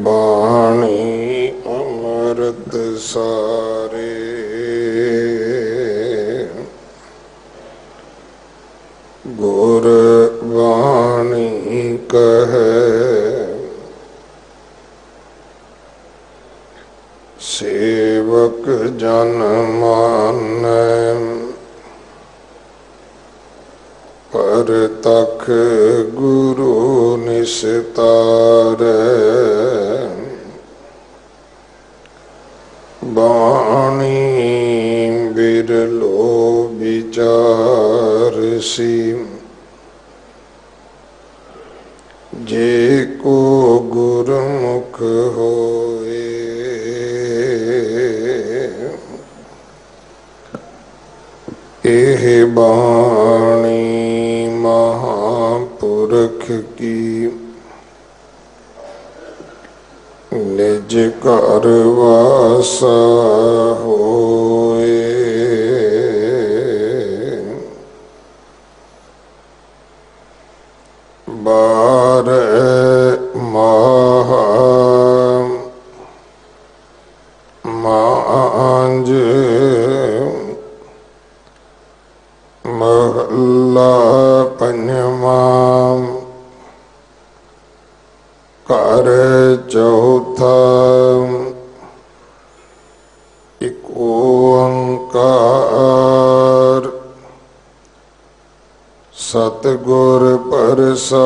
बाणी अमृत सारे, गुर बाणी कहे सेवक जन मानै, पर तख गुरु निस्तारै, बाणी बिरलो विचारसी, जे को गुरमुख होए, एह बाणी महापुरख की, निज घर वासा होए, बारह माह मांझ महला पंजवा, कर चौथा एक ओंकार, सतगुर प्रसाद,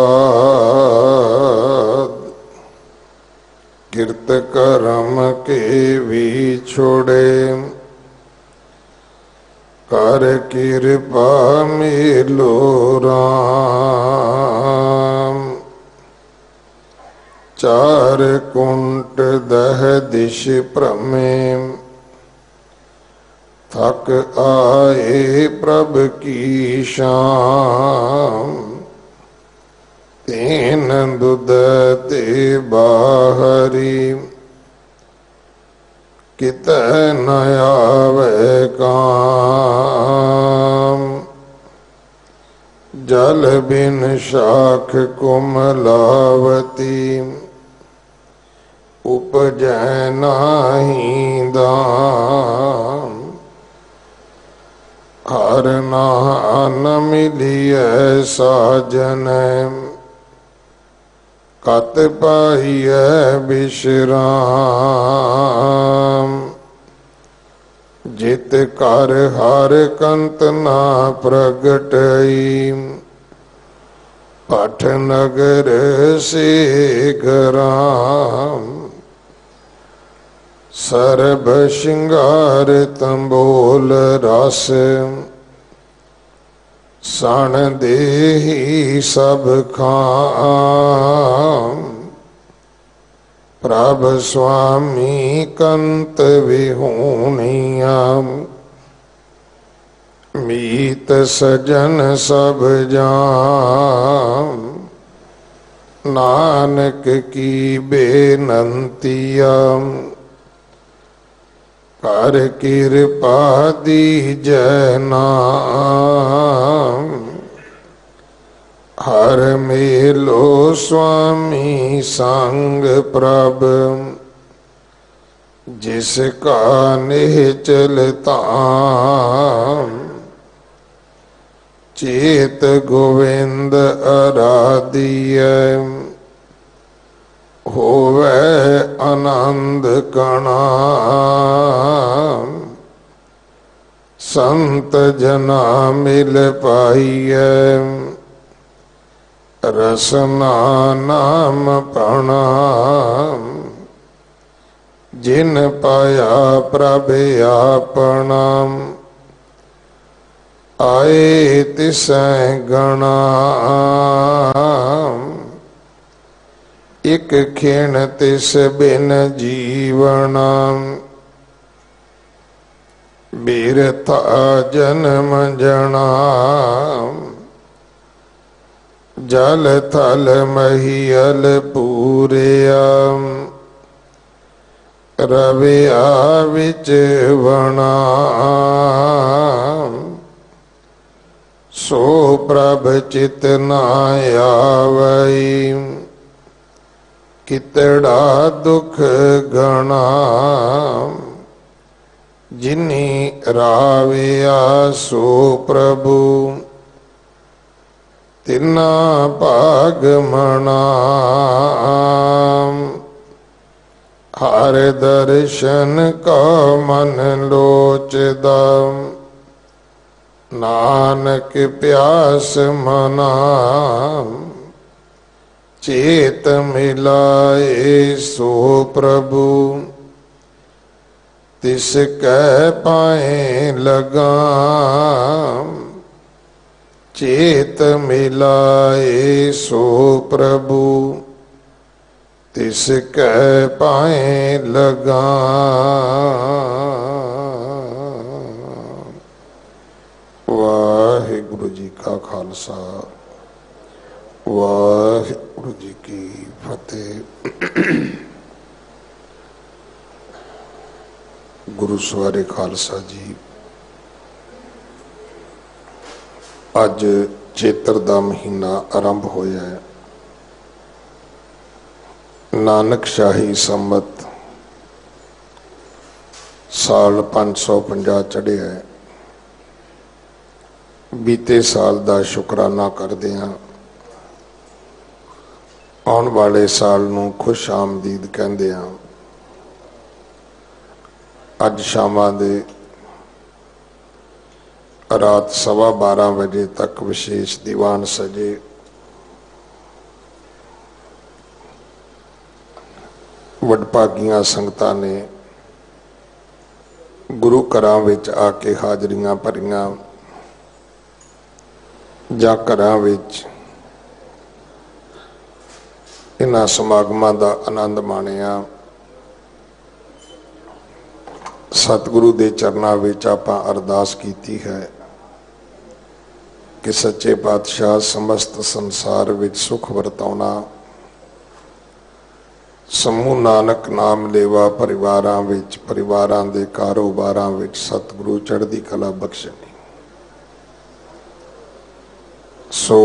किरत करम के भी छोड़े, कर कृपा मिलो राम, चार कुंट दह दिश प्रमे, थक आए प्रभ की शाम, तीन दुदते बाहरी, कित न आवे काम, जल बिन शाख कुमलावती, उपजै नाहि दाम, हर नाम मिलिय साजन, कत पाइय विश्राम, जित कर हर कंत ना प्रगटई, पठ नगर से ग्राम, सरब श्रृंगार तंबोल रस, सण देही सब खाम, प्रभ स्वामी कंत विहूणियाम, मीत सजन सब जाम, नानक की बेनंतियाम, कर कृपा दीजै नाम, हर मेलो स्वामी संग प्रभ, जिसका निश्चल धाम, चेत गोविंद आराधिय, होवे आनंद कणा, संत जना मिल पाइय, रसना नाम प्रणाम, जिन पाया प्रभ आपना, आए तिसै गणा, एक क्षण तिस बिन जीवना, बिरथा जन्म जना, जल थल महियल पूरिया, रविया विच वना, सो प्रभ चित न आवई, कितड़ा दुख घना जिनी राविया सो प्रभु तिना भाग मना हर दर्शन का मन लोचदा नानक प्यास मना चेत मिलाए सो प्रभु तिस कह पाए लगाम चेत मिलाए सो प्रभु तिस कह पाए लगाम। वाहिगुरु जी का खालसा वाहिगुरु जी की फतेह। गुरु सवारे खालसा जी, अज चेतर दा महीना आरंभ होया है। नानक शाही संमत साल 550 चढ़िया है। बीते साल दा शुकराना करदे हां। आउण वाले साल नूं खुश आमदीद कहंदे हां। अज शामां दे रात 12:15 बजे तक विशेष दीवान सजे। वडभागियां संगतां ने गुरु घरां विच आके हाजरियां भरियां जां घरां विच इन्हां समागमां दा आनंद माणिया। सतगुरु दे चरनां विच आपां अरदास कीती है कि सच्चे पातशाह समस्त संसार विच सुख वरताउणा, समूह नानक नाम लेवा परिवारां विच, परिवारां दे कारोबारां विच सतगुरु चढ़दी कला बख्शणी। सो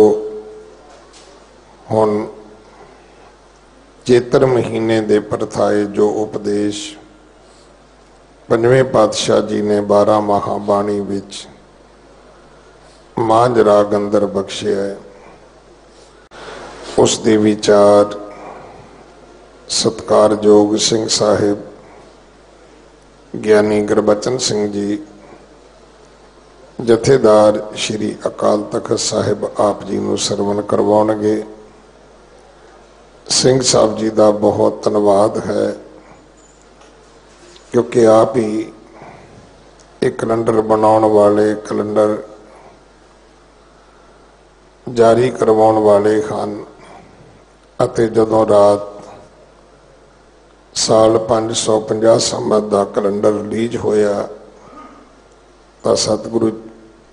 हुण चेतर महीने दे परथाए जो उपदेश पंजवें पातशाह जी ने 12 महाबाणी विच मांझ राग अंदर बख्शे है, उस दे विचार सत्कारयोग सिंह साहिब ज्ञानी गुरबचन सिंह जी जथेदार श्री अकाल तख्त साहिब आप जी नूं सरवण करवाउणगे। सिंह साहब जी का बहुत धन्यवाद है क्योंकि आप ही एक कैलेंडर बनाने वाले, कैलेंडर जारी करवाने वाले हैं। अते जदों रात साल 550 संमत का कैलेंडर रिलीज होया तो सतगुरु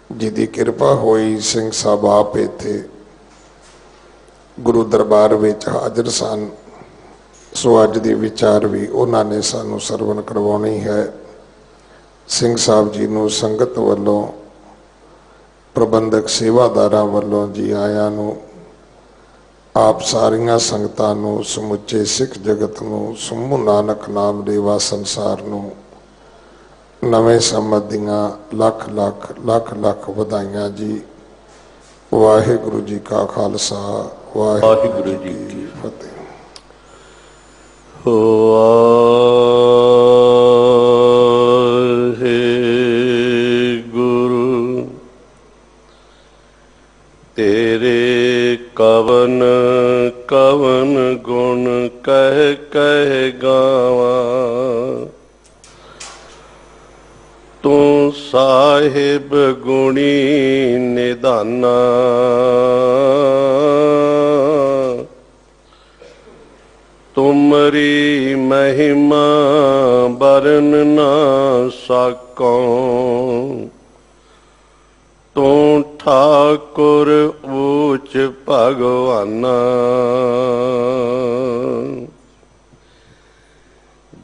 जी की कृपा हुई। सिंह साहब आप इत्थे गुरु दरबार विच हाजिर सन। सो अज दे विचार भी उन्होंने सानू सरवण करवानी है। सिंह साहब जी नूं संगत वालों, प्रबंधक सेवादारां वालों जी आयां नूं, आप सारियां संगतां नूं, समुचे सिख जगत नूं, समूह नानक नाम लेवा संसार नूं नवें संमत दियां लख लख लख लख वधाइयां जी। वाहिगुरु जी का खालसा वाहिगुरु जी की फतेह। गुरु तेरे कवन कवन गुण कह कह गावा, तू साहिब गुणी निदाना। तुमरी महिमा बरन ना सको, तू ठाकुर ऊच भगवाना।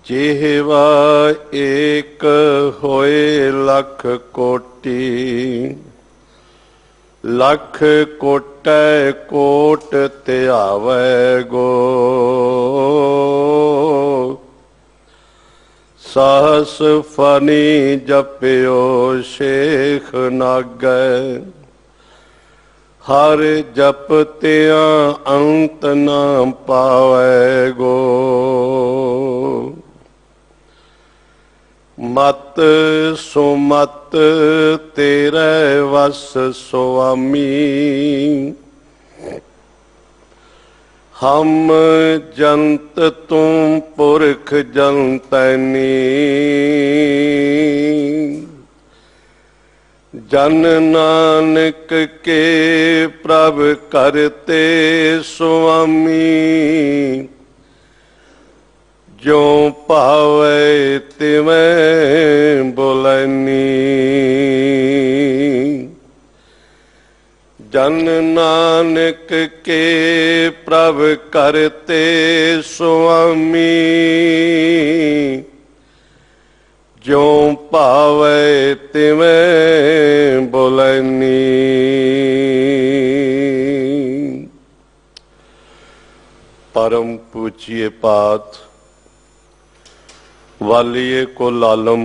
जिहवा एक होए लख कोटि, लख कोटै कोट त्यावै गो। सहस फनी जपियो शेख नागै। हर जपतिया अंत न पावै गो। मत सुमत तेरे वस स्वामी। हम जंत तुम पुरख जंतैनी। जन नानक के प्रभ करते स्वामी। जो पावे तिवें बुलैनी। जन नानक के प्रभ करते स्वामी। जो पावे तिवें बुलैनी। परम पूज्य पात वालिए कुल आलम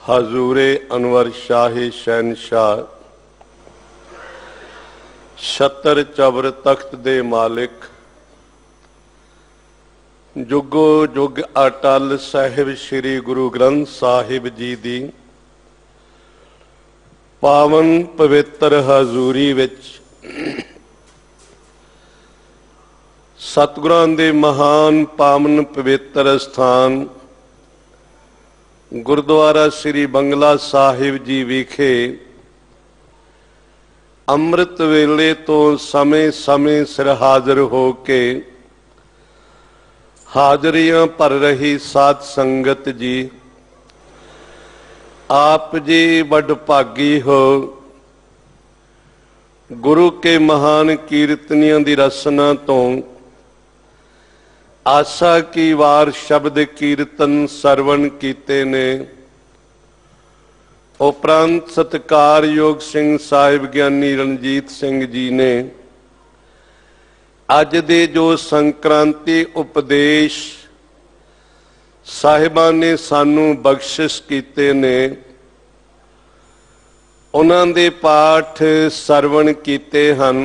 हजूरे अनवर शाही शहनशाह छतर चबर तख्त दे मालिक जुगो जुग अटल साहिब श्री गुरु ग्रंथ साहिब जी दी पावन पवित्र हजूरी विच सतगुरां दे महान पावन पवित्र स्थान गुरुद्वारा श्री बंगला साहिब जी विखे अमृत वेले तो समय समय सिर हाजिर हो के हाजरियां भर रही साध संगत जी, आप जी बड़ भागी हो। गुरु के महान कीर्तनियों की रसना तो आशा की वार शब्द कीर्तन सरवण कीते ने। उपरांत सत्कार योग सिंह साहिब ज्ञानी रणजीत सिंह जी ने अज दे जो संक्रांति उपदेश साहिबान ने सानू बख्शिश कीते ने, उन्हां दे पाठ सरवण कीते हन।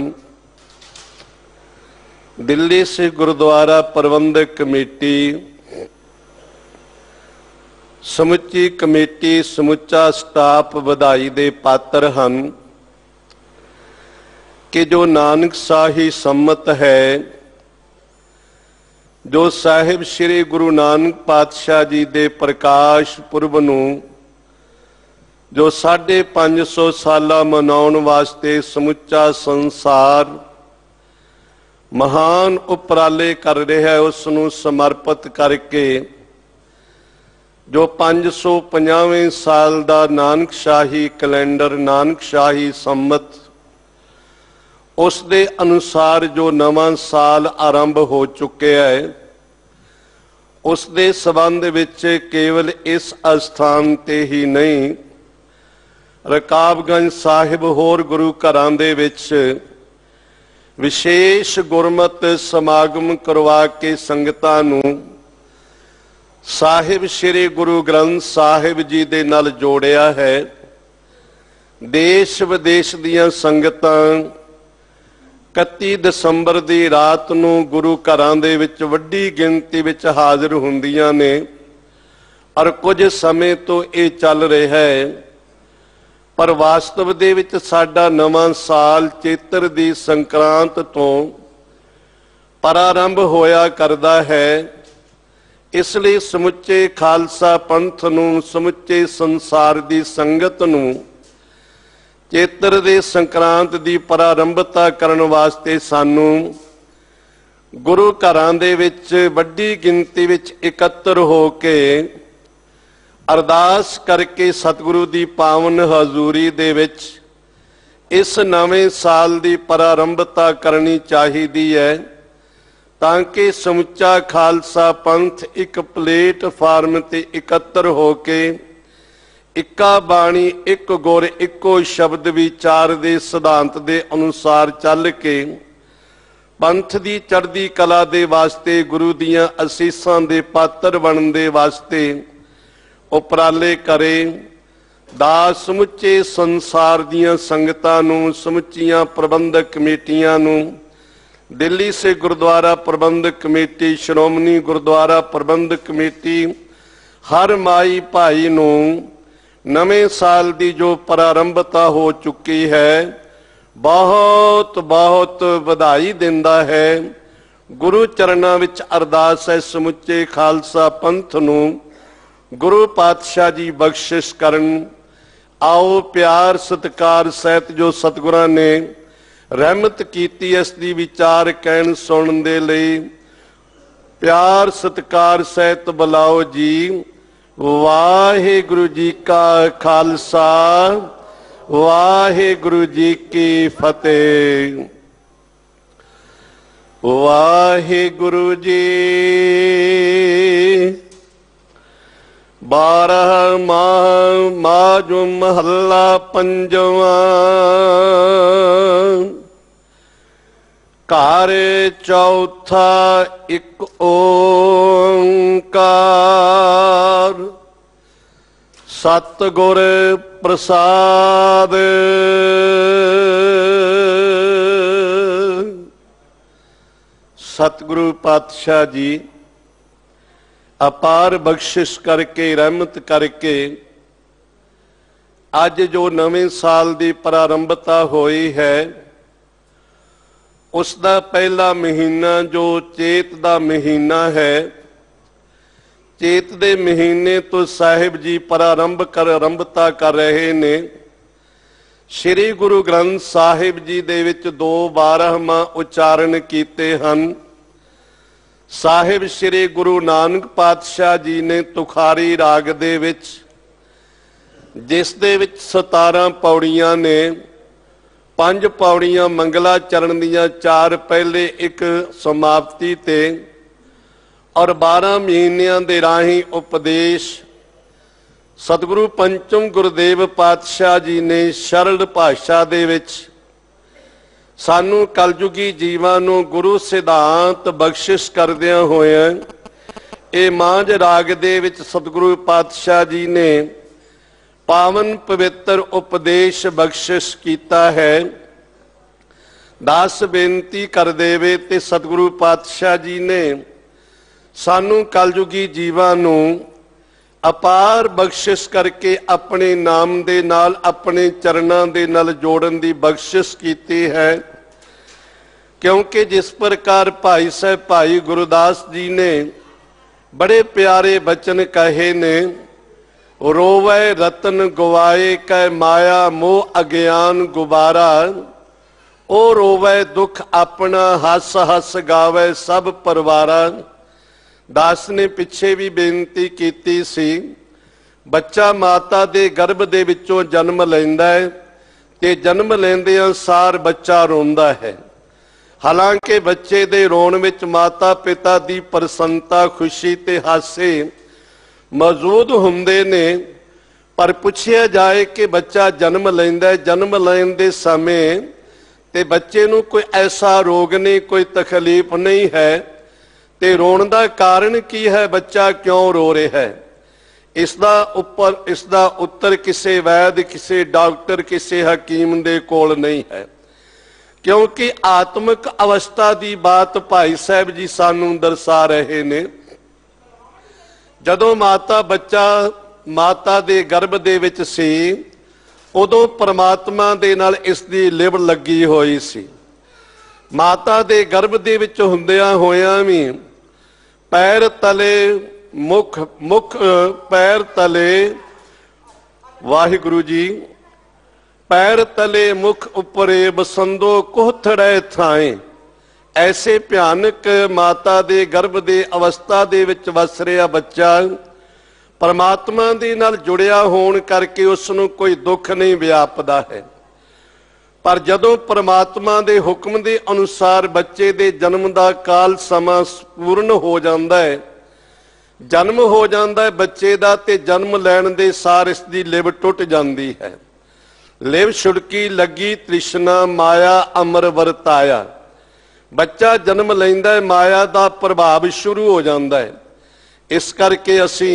दिल्ली से गुरुद्वारा प्रबंधक कमेटी, समुची कमेटी, समुचा स्टाफ बधाई दे पात्र हन कि जो नानक शाही सम्मत है, जो साहिब श्री गुरु नानक पातशाह जी दे प्रकाश पुरब नूं जो 550 साला मनाउण वास्ते समुचा संसार महान उपराले कर रहा है, उसनूं समर्पित करके जो 550वें साल दा नानक शाही कैलेंडर नानक शाही सम्मत उस दे अनुसार जो नवां साल आरंभ हो चुके है, उस दे संबंध विच केवल इस अस्थान ते ही नहीं रकाबगंज साहिब होर गुरु घरां दे विच विशेष गुरमत समागम करवा के संगतां नूं साहिब श्री गुरु ग्रंथ साहिब जी दे नाल जोड़िया है। देश विदेश दीयां संगतां 31 दसंबर दी रात नूं गुरु घरां दे विच वड्डी गिनती विच हाजिर हुंदियां ने और कुछ समय तो ये चल रहा है। पर वास्तव दे विच साडा नवां साल चेतर दी संक्रांत तो प्रारंभ होया करदा है। इसलिए समुचे खालसा पंथ नूं, समुचे संसार दी संगत नूं चेतर दे संक्रांत दी प्रारंभता करन वास्ते सानू गुरु घरां दे विच वड्डी गिनती विच इकत्तर हो के अरदास करके सतगुरु दी पावन हजूरी दे विच इस नवें साल दी प्रारंभता करनी चाहिदी है, ताकि समुचा खालसा पंथ एक प्लेटफार्म ते इकत्तर हो के इक्का बाणी एक गुर इक्को शब्द विचार दे सिद्धांत दे अनुसार चल के पंथ दी चढ़दी कला दे वास्ते गुरु दियां असीसां दे पात्र बनन दे वास्ते उपराले करे। दास समुचे संसार दियां संगतां नूं, समुचियां प्रबंधक कमेटियां नूं, दिल्ली से गुरुद्वारा प्रबंधक कमेटी, श्रोमणी गुरुद्वारा प्रबंधक कमेटी, हर माई भाई नूं नवें साल की जो प्रारंभता हो चुकी है बहुत बहुत बधाई दिंदा है। गुरु चरणां विच अरदास है समुचे खालसा पंथ नूं गुरु पातशाह जी बख्शिश करन। आओ प्यार सत्कार सहित जो सतगुरां ने रहमत कीती इस दी विचार कहन सुनन दे लई प्यार सत्कार सहित बुलाओ जी। वाहिगुरु जी का खालसा, वाहिगुरु जी की फतेह। वाहिगुरु जी 12 माजू महला पंजवा। घर चौथा एक ओंकार, सतगुर प्रसाद। सतगुरु पातशाह जी अपार बख्शिश करके रहमत करके अज जो नवें साल की प्रारंभता हुई है उसका पहला महीना जो चेत का महीना है, चेत के महीने तो साहिब जी आरंभता कर रहे ने। श्री गुरु ग्रंथ साहिब जी दे विच 2 12वां उच्चारण कीते हन। साहिब श्री गुरु नानक पातशाह जी ने तुखारी राग दे विच जिस दे विच 17 पौड़ियां ने, 5 पौड़ियां मंगला चरण दियां, 4 पहले एक समाप्ति ते और 12 महीनियां दे राही उपदेश। सतगुरु पंचम गुरुदेव पातशाह जी ने सरल भाषा दे विच सानू कलयुगी जीवां नूं गुरु सिद्धांत बख्शिश करदियां होइयां ये मांझ राग दे विच सतगुरु पातशाह जी ने पावन पवित्र उपदेश बख्शिश कीता है। दास बेनती कर देवे ते सतगुरु पातशाह जी ने सानू कलयुगी जीवां नूं अपार बख्शिश करके अपने नाम दे नाल अपने चरणां दे नाल जोड़न दी बख्शिश कीती है। क्योंकि जिस प्रकार भाई साहब भाई गुरदास जी ने बड़े प्यारे बचन कहे ने, रोवे रतन गवाए कै माया मोह अज्ञान गुबारा, ओ रोवे दुख अपना हस हस गावे सब परवारा। दास ने पिछे भी बेनती कीती सी, बच्चा माता दे गर्भ दे विचों जन्म लैंदा है ते जन्म लैंदियां सार बच्चा रोंदा है। हालांकि बच्चे दे रोण विच माता पिता दी प्रसन्नता खुशी ते हासे मौजूद हुंदे ने, पर पुछया जाए कि बच्चा जन्म लैंदा है, जन्म लैण दे समय ते बच्चे नूं कोई ऐसा रोग नहीं, कोई तकलीफ नहीं है, ते रोण दा कारण की है, बच्चा क्यों रो रहा है? इसदा उत्तर किसी वैद किसी डॉक्टर किसी हकीम दे कोल नहीं है। क्योंकि आत्मिक अवस्था की बात भाई साहब जी सानू दर्शा रहे ने। जदों माता बच्चा माता दे गर्भ दे विच सी उदों परमात्मा दे नाल इसदी लिव लगी हुई सी। माता दे गर्भ दे विच हुंदियां होइयां भी पैर तले मुख पैर तले, वाहिगुरु जी, पैर तले मुख उपरे बसंदो कोथड़े थाए। ऐसे भयानक माता दे गर्भ दे अवस्था दे विच वस रहा बच्चा परमात्मा दे नाल जुड़िया होण करके उसनूं कोई दुख नहीं व्यापदा है। पर जदों परमात्मा दे हुक्म दे अनुसार बच्चे दे जन्म दा काल समा पूर्ण हो जांदा है जन्म हो जाता है बच्चे का, ते जन्म लैण दे सार इसकी लिव टुट जाती है। लिव छुड़की लगी तृष्णा माया अमर वरताया। बच्चा जन्म लैंदा है, माया का प्रभाव शुरू हो जाता है। इस करके असी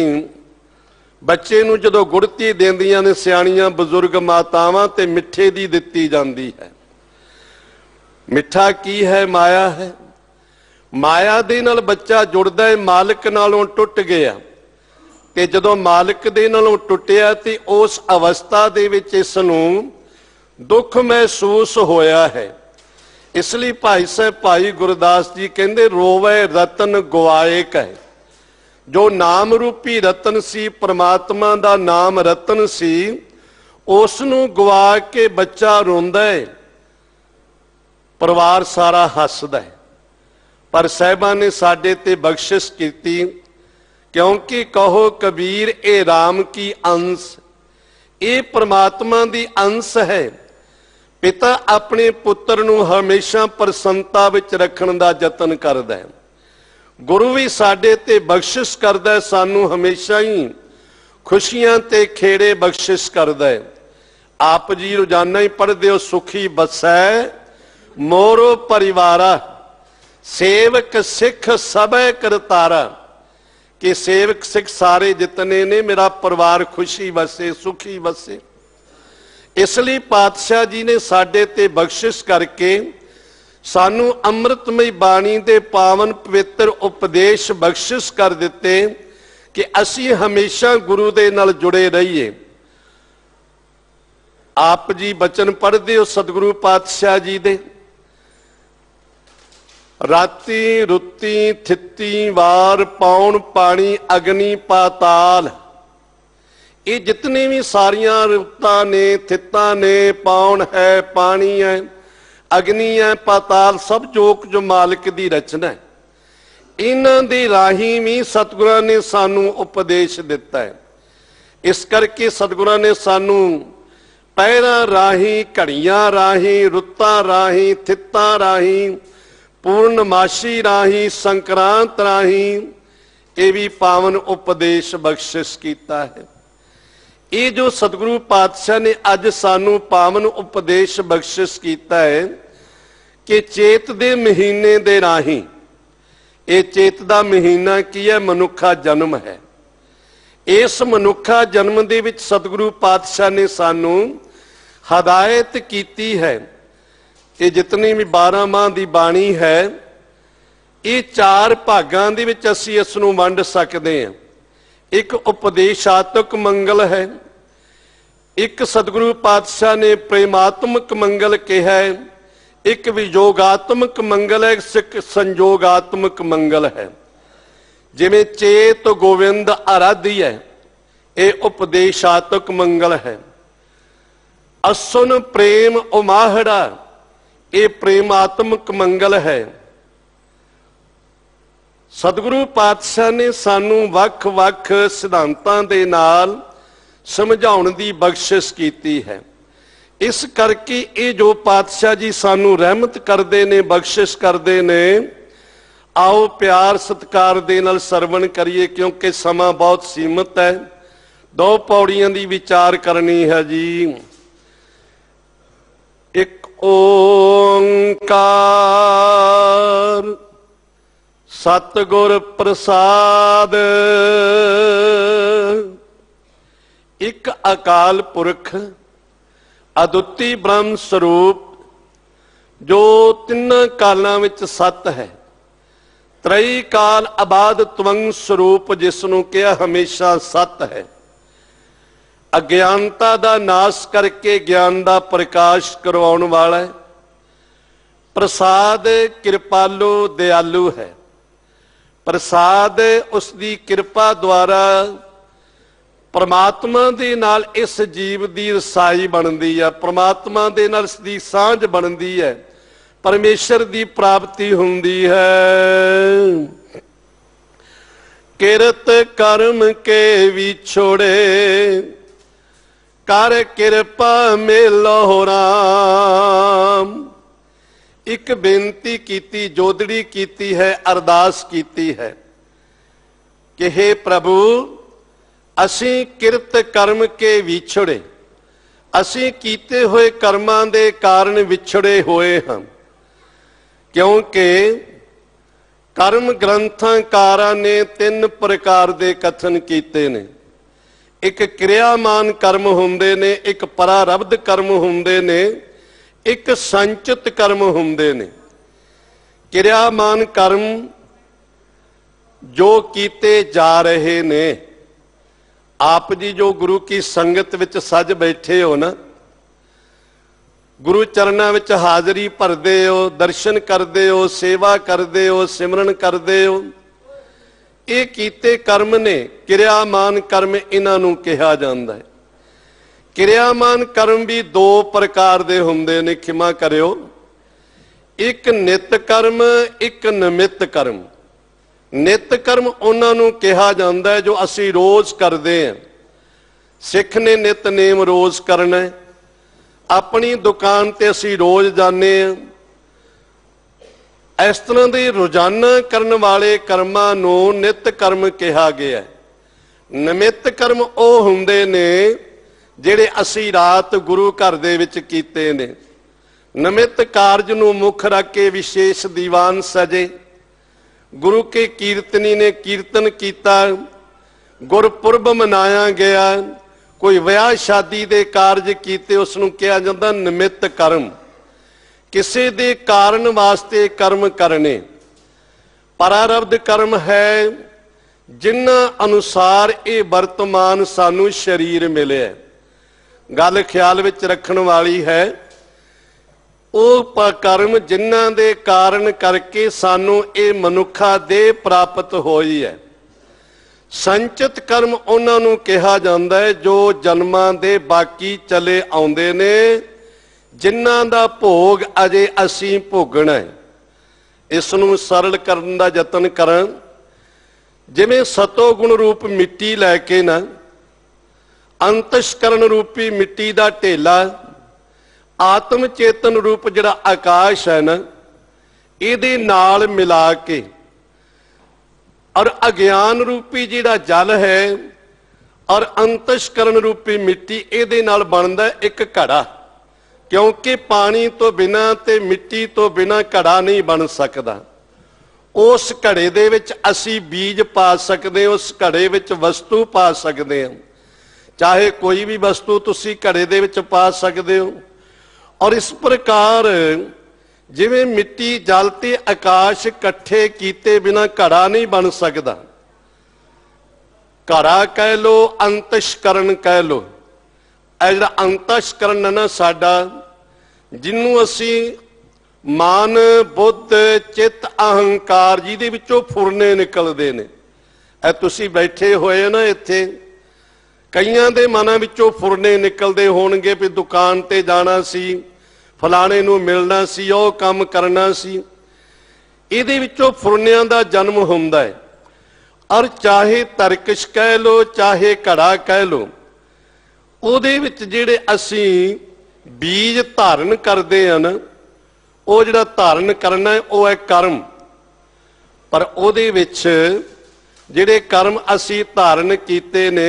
बच्चे नूं जदों गुड़ती देंदियां ने सियाणियां बजुर्ग मातावां ते मिठे दी दित्ती जाती है। मिठा की है? माया है। माया दे नाल बच्चा जुड़दा है, मालिक नालों टुट गया ते जदों मालिक दे नालों टुटिया ते उस अवस्था दे विच इस नूं दुख महसूस होया है। इसलिए भाई साहब भाई गुरदास जी कहंदे रोवे रतन गवाए कहे। जो नाम रूपी रतन सी, परमात्मा दा नाम रतन सी, उस नूं गवा के बच्चा रोंदा है, परिवार सारा हसदा है। पर साहिबां ने साडे ते बख्शिश कीती, क्योंकि कहो कबीर ए राम की अंश, ये परमात्मा दी अंश है। पिता अपने पुत्र नूं हमेशा प्रसन्नता विच रखण दा यतन करदा है। गुरु भी साडे ते बख्शिश करदा है, सानू हमेशा ही खुशियां ते खेड़े बख्शिश करदा है। आप जी रोजाना ही पढ़दे हो, सुखी बसै मोरो परिवारा, सेवक सिख सबे करतारा। कि सेवक सिख सारे जितने ने मेरा परिवार खुशी वसे, सुखी वसे। इसलिए पातशाह जी ने साडे ते बख्शिश करके सानू अमृतमई बाणी दे पावन पवित्र उपदेश बख्शिश कर दिते कि असी हमेशा गुरु दे नाल जुड़े रहिए। आप जी बचन पढ़दे हो सतगुरु पातशाह जी दे, राती रुती थिती वार पौन पानी अग्नि पाताल। ये जितने भी सारियां रुत्तां ने, थित्तां ने, पौन है, पानी है, अग्नि है, पाताल, सब जो मालिक दी रचना है। इन्हां दे राही भी सतगुरां ने सानू उपदेश दिता है। इस करके सतगुरां ने सानू पैरां राही, घड़ियां राही, रुत्तां राही, थित्तां राही, पूर्णमाशी राही, संक्रांत राही ये भी पावन उपदेश बख्शिश कीता है। ये जो सतगुरु पातशाह ने अज सानू पावन उपदेश बख्शिश कीता है कि चेत दे महीने दे राही, ये चेत दा महीना की है? मनुखा जन्म है। इस मनुखा जन्म दे विच सतगुरु पातशाह ने सानू हदायत कीती है। ये जितनी भी 12 माह दी बाणी है, ये 4 भागां दे विच असीं इस नूं वंड सकदे हां। एक उपदेशात्मक मंगल है, एक सतगुरु पातशाह ने प्रेमात्मक मंगल कहा है, एक वियोगात्मक मंगल है, एक संयोगात्मक मंगल है। जिवें चेत गोविंद आराध्य है, ये उपदेशात्मक मंगल है। असुन प्रेम उमाहड़ा, ये प्रेमात्मक मंगल है। सतगुरु पातशाह ने सानू वख वख सिद्धांतां दे नाल समझाउण दी बख्शिश कीती है। इस करके ये जो पातशाह जी सानू रहमत करते ने, बख्शिश करते ने, आओ प्यार सत्कार दे नाल सरवण करिए, क्योंकि समा बहुत सीमित है। 2 पौड़ियां दी विचार करनी है जी। एक ओंकार सतगुर प्रसाद, एक अकाल पुरख अदुੱਤੀ ब्रह्म स्वरूप जो 3 कालों विच सत है। त्रई काल आबाद त्वंग स्वरूप जिसनों कहा हमेशा सत है। अज्ञानता का नाश करके ज्ञान का प्रकाश करवाउण वाला है। प्रसाद कृपालु दयालु है। प्रसाद उसकी कृपा द्वारा परमात्मा दे नाल इस जीव की रसाई बनती है, परमात्मा दे नाल इसकी सांझ बनती है, परमेश्वर की प्राप्ति होंदी है। किरत कर्म के विछोड़े कर कृपा मेलो राम। एक बेनती कीती, जोदड़ी कीती है, अरदास कीती है कि हे प्रभु असीं किरत कर्म के विछड़े, असीं कीते हुए कर्मां दे कारण विछड़े होए हां। क्योंकि कर्म ग्रंथकारां ने 3 प्रकार दे कथन कीते ने। एक क्रियामान कर्म हुंदे ने, एक परारब्ध कर्म हुंदे ने, एक संचित कर्म हुंदे ने। क्रियामान कर्म जो कीते जा रहे ने, आप जी जो गुरु की संगत विच सज बैठे हो ना, गुरु चरणां विच हाजरी भरदे हो, दर्शन करदे हो, सेवा करदे हो, सिमरन करदे हो, ये कीते कर्म ने। क्रियामान कर्म इन्हां नूं कहा जांदा है। क्रियामान कर्म भी 2 प्रकार दे हुंदे ने, खिमा करियो, एक नित कर्म, एक निमित्त कर्म। नित कर्म उन्हां नूं कहा जांदा है जो असीं रोज करदे हां। सिख ने नितनेम रोज करना है, अपनी दुकान ते असीं रोज जाने हां। इस तरह के रोजाना करने वाले कर्मां नूं नित कर्म कहा गया है। निमित्त कर्म वो हुंदे ने जिहड़े असीं रात गुरु घर दे विच कीते ने। निमित्त कारज नूं मुख रख के विशेष दीवान सजे, गुरु के कीर्तनी ने कीर्तन किया, गुरपुरब मनाया गया, कोई विआह शादी दे कारज कीते, उसनूं कहा जांदा निमित्त कर्म। किसी दे कारण वास्ते कर्म करने। परारब्ध कर्म है जिन्हां अनुसार ये वर्तमान सानू शरीर मिले। गल ख्याल विच रखण वाली है, वो कर्म जिन्हां दे कारण करके सानू ये मनुखा देह प्राप्त होई है। संचित कर्म उन्हां नूं कहा जांदा है जो जन्मां दे बाकी चले आउंदे ने, जिन्हां दा भोग अजे असीं भोगना है। इस नूं सरल करन दा यतन करां। जिवें सतोगुण रूप मिट्टी लैके ना, अंतस्करण रूपी मिट्टी दा ढेला, आत्म चेतन रूप जिहड़ा आकाश है ना, इहदे नाल मिला के, और अज्ञान रूपी जिहड़ा जल है और अंतस्करण रूपी मिट्टी, इहदे नाल बनदा एक घड़ा। क्योंकि पानी तो बिना ते मिट्टी तो बिना घड़ा नहीं बन सकता। उस घड़े दे विच असी बीज पा सकते, उस घड़े विच वस्तु पा सकते हैं। चाहे कोई भी वस्तु तुसी घड़े दे विच पा सकते हो। और इस प्रकार जिवें मिट्टी जल ते आकाश इकट्ठे कीते बिना घड़ा नहीं बन सकता। घड़ा कह लो, अंतस्करण कह लो। जिहड़ा अंतस्करण है ना साडा, जिन्नू असी मान बुद्ध चित अहंकार जिहदे विचों फुरने निकलदे ने। ऐ तुसी बैठे होए ना इत्थे, कईयां दे मनां विचों फुरने निकलदे होणगे भी दुकान ते जाना सी, फलाणे नूं मिलना सी, ओह काम करना सी। इहदे विचों फुरनियां दा जन्म हुंदा है। और चाहे तरकश कह लो, चाहे घड़ा कह लो, ਉਹਦੇ ਵਿੱਚ ਜਿਹੜੇ ਅਸੀਂ बीज धारण करते हैं ना, वो जिहड़ा धारण करना है वो है कर्म। पर ਉਹਦੇ ਵਿੱਚ ਜਿਹੜੇ कर्म ਅਸੀਂ धारण ਕੀਤੇ ने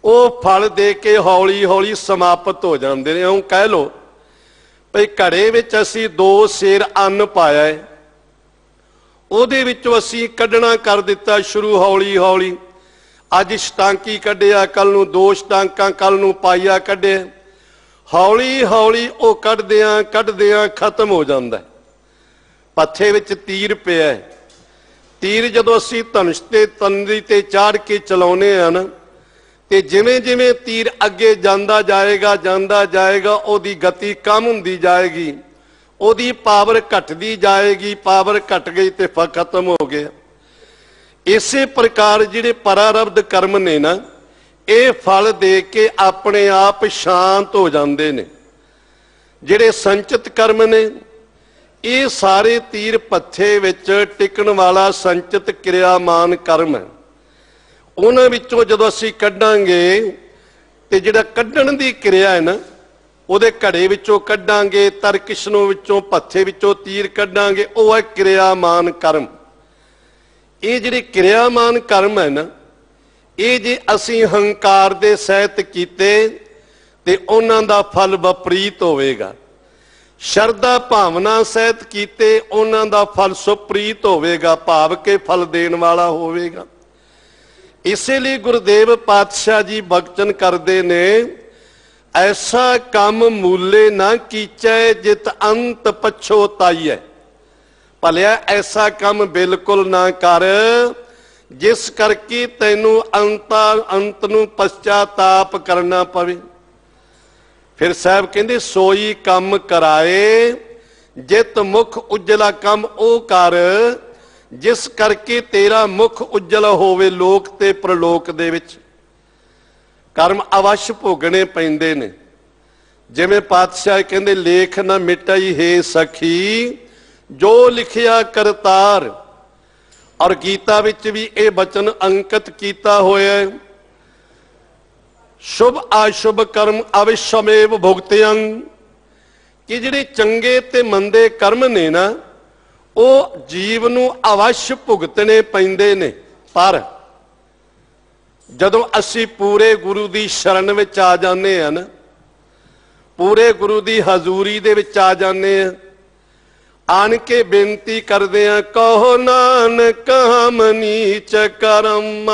ਉਹ फल दे के हौली हौली समाप्त हो जाते हैं। इउं कह लो भई घड़े ਵਿੱਚ ਅਸੀਂ 2 सेर अन्न पाया है, ਉਹਦੇ ਵਿੱਚੋਂ ਅਸੀਂ ਕੱਢਣਾ कर ਦਿੱਤਾ शुरू हौली हौली। अज छटांकी कढ़िया, कल नूं 2 छटांकां, कल नूं पाइया कढ़िया। हौली हौली वो कढ़दियां खत्म हो जाता है। पत्थे विच तीर पिया है, तीर जदों असीं धनुष ते तंदी ते चाढ़ के चलाउने आ ना, ते जिवें जिवें तीर अगे जांदा जाएगा ओदी गति कम हुंदी जाएगी, ओदी पावर घटदी जाएगी। पावर घट गई ते खत्म हो गया। इसे प्रकार जिहड़े परारब्ध कर्म ने ना, ये फल दे के अपने आप शांत हो जाते हैं। जिहड़े संचित कर्म ने, ये सारे तीर पत्थे विच टिकण वाला संचित क्रियामान कर्म है। उन्हां विचों जदों असीं कढांगे ते जिहड़ा कढण दी क्रिया है ना, ਉਹਦੇ ਘੜੇ ਵਿੱਚੋਂ ਕੱਢਾਂਗੇ, ਤਰਕਿਸ਼ਨੋਂ ਵਿੱਚੋਂ, ਪੱਥੇ ਵਿੱਚੋਂ ਤੀਰ ਕੱਢਾਂਗੇ, ਉਹ ਹੈ ਕਿਰਿਆਮਾਨ ਕਰਮ। ਇਹ ਜਿਹੜੇ ਕਿਰਿਆਮਾਨ ਕਰਮ ਹੈ ਨਾ, ਇਹ ਜੇ ਅਸੀਂ ਹੰਕਾਰ ਦੇ ਸਹਿਤ ਕੀਤੇ ਤੇ ਉਹਨਾਂ ਦਾ ਫਲ ਵਿਪਰੀਤ ਹੋਵੇਗਾ। ਸ਼ਰਧਾ ਭਾਵਨਾ ਸਹਿਤ ਕੀਤੇ ਉਹਨਾਂ ਦਾ ਫਲ ਸੁਪ੍ਰੀਤ ਹੋਵੇਗਾ, ਭਾਵ ਕੇ ਫਲ ਦੇਣ ਵਾਲਾ ਹੋਵੇਗਾ। ਇਸੇ ਲਈ ਗੁਰਦੇਵ ਪਾਤਸ਼ਾਹ ਜੀ ਬਚਨ ਕਰਦੇ ਨੇ, ਐਸਾ ਕੰਮ ਮੂਲੇ ਨਾ ਕੀਚੈ ਜਿਤ ਅੰਤ ਪਛੋਤਾਈਐ। ਭਲਿਆ ਐਸਾ ਕੰਮ ਬਿਲਕੁਲ ਨਾ ਕਰ ਜਿਸ ਕਰਕੇ ਤੈਨੂੰ ਅੰਤ ਨੂੰ ਪਛਤਾਪ ਕਰਨਾ ਪਵੇ। ਫਿਰ ਸਾਹਿਬ ਕਹਿੰਦੇ, ਸੋਈ ਕੰਮ ਕਰਾਏ ਜਿਤ ਮੁਖ ਉਜਲਾ। ਕੰਮ ਉਹ ਕਰ ਜਿਸ ਕਰਕੇ ਤੇਰਾ ਮੁਖ ਉਜਲ ਹੋਵੇ ਲੋਕ ਤੇ ਪ੍ਰਲੋਕ ਦੇ ਵਿੱਚ। ਕਰਮ ਅਵਸ਼ ਭੋਗਣੇ ਪੈਂਦੇ ਨੇ। ਜਿਵੇਂ ਪਾਤਸ਼ਾਹ ਕਹਿੰਦੇ, ਲੇਖ ਨਾ ਮਿਟਾਈ ਹੈ ਸਖੀ ਜੋ ਲਿਖਿਆ ਕਰਤਾਰ। ਔਰ ਗੀਤਾ ਵਿੱਚ ਵੀ ਇਹ ਬਚਨ ਅੰਕਿਤ ਕੀਤਾ ਹੋਇਆ ਹੈ, ਸ਼ੁਭ ਅਸ਼ੁਭ ਕਰਮ ਅਵਿਸ਼ਮੇਵ ਭੁਗਤਿਅੰ। ਕਿ ਜਿਹੜੇ ਚੰਗੇ ਤੇ ਮੰਦੇ ਕਰਮ ਨੇ ਨਾ, ਉਹ ਜੀਵ ਨੂੰ ਅਵਸ਼ ਭੁਗਤਣੇ ਪੈਂਦੇ ਨੇ। ਪਰ ਜਦੋਂ ਅਸੀਂ ਪੂਰੇ ਗੁਰੂ ਦੀ ਸ਼ਰਨ ਵਿੱਚ ਆ ਜਾਂਦੇ ਹਾਂ ਨਾ, ਪੂਰੇ ਗੁਰੂ ਦੀ ਹਜ਼ੂਰੀ ਦੇ ਵਿੱਚ ਆ ਜਾਂਦੇ ਹਾਂ, ਆਣ ਕੇ ਬੇਨਤੀ ਕਰਦੇ ਆ, ਕਹੋ ਨਾਨਕ ਹਮ ਨੀਚ ਕਰਮ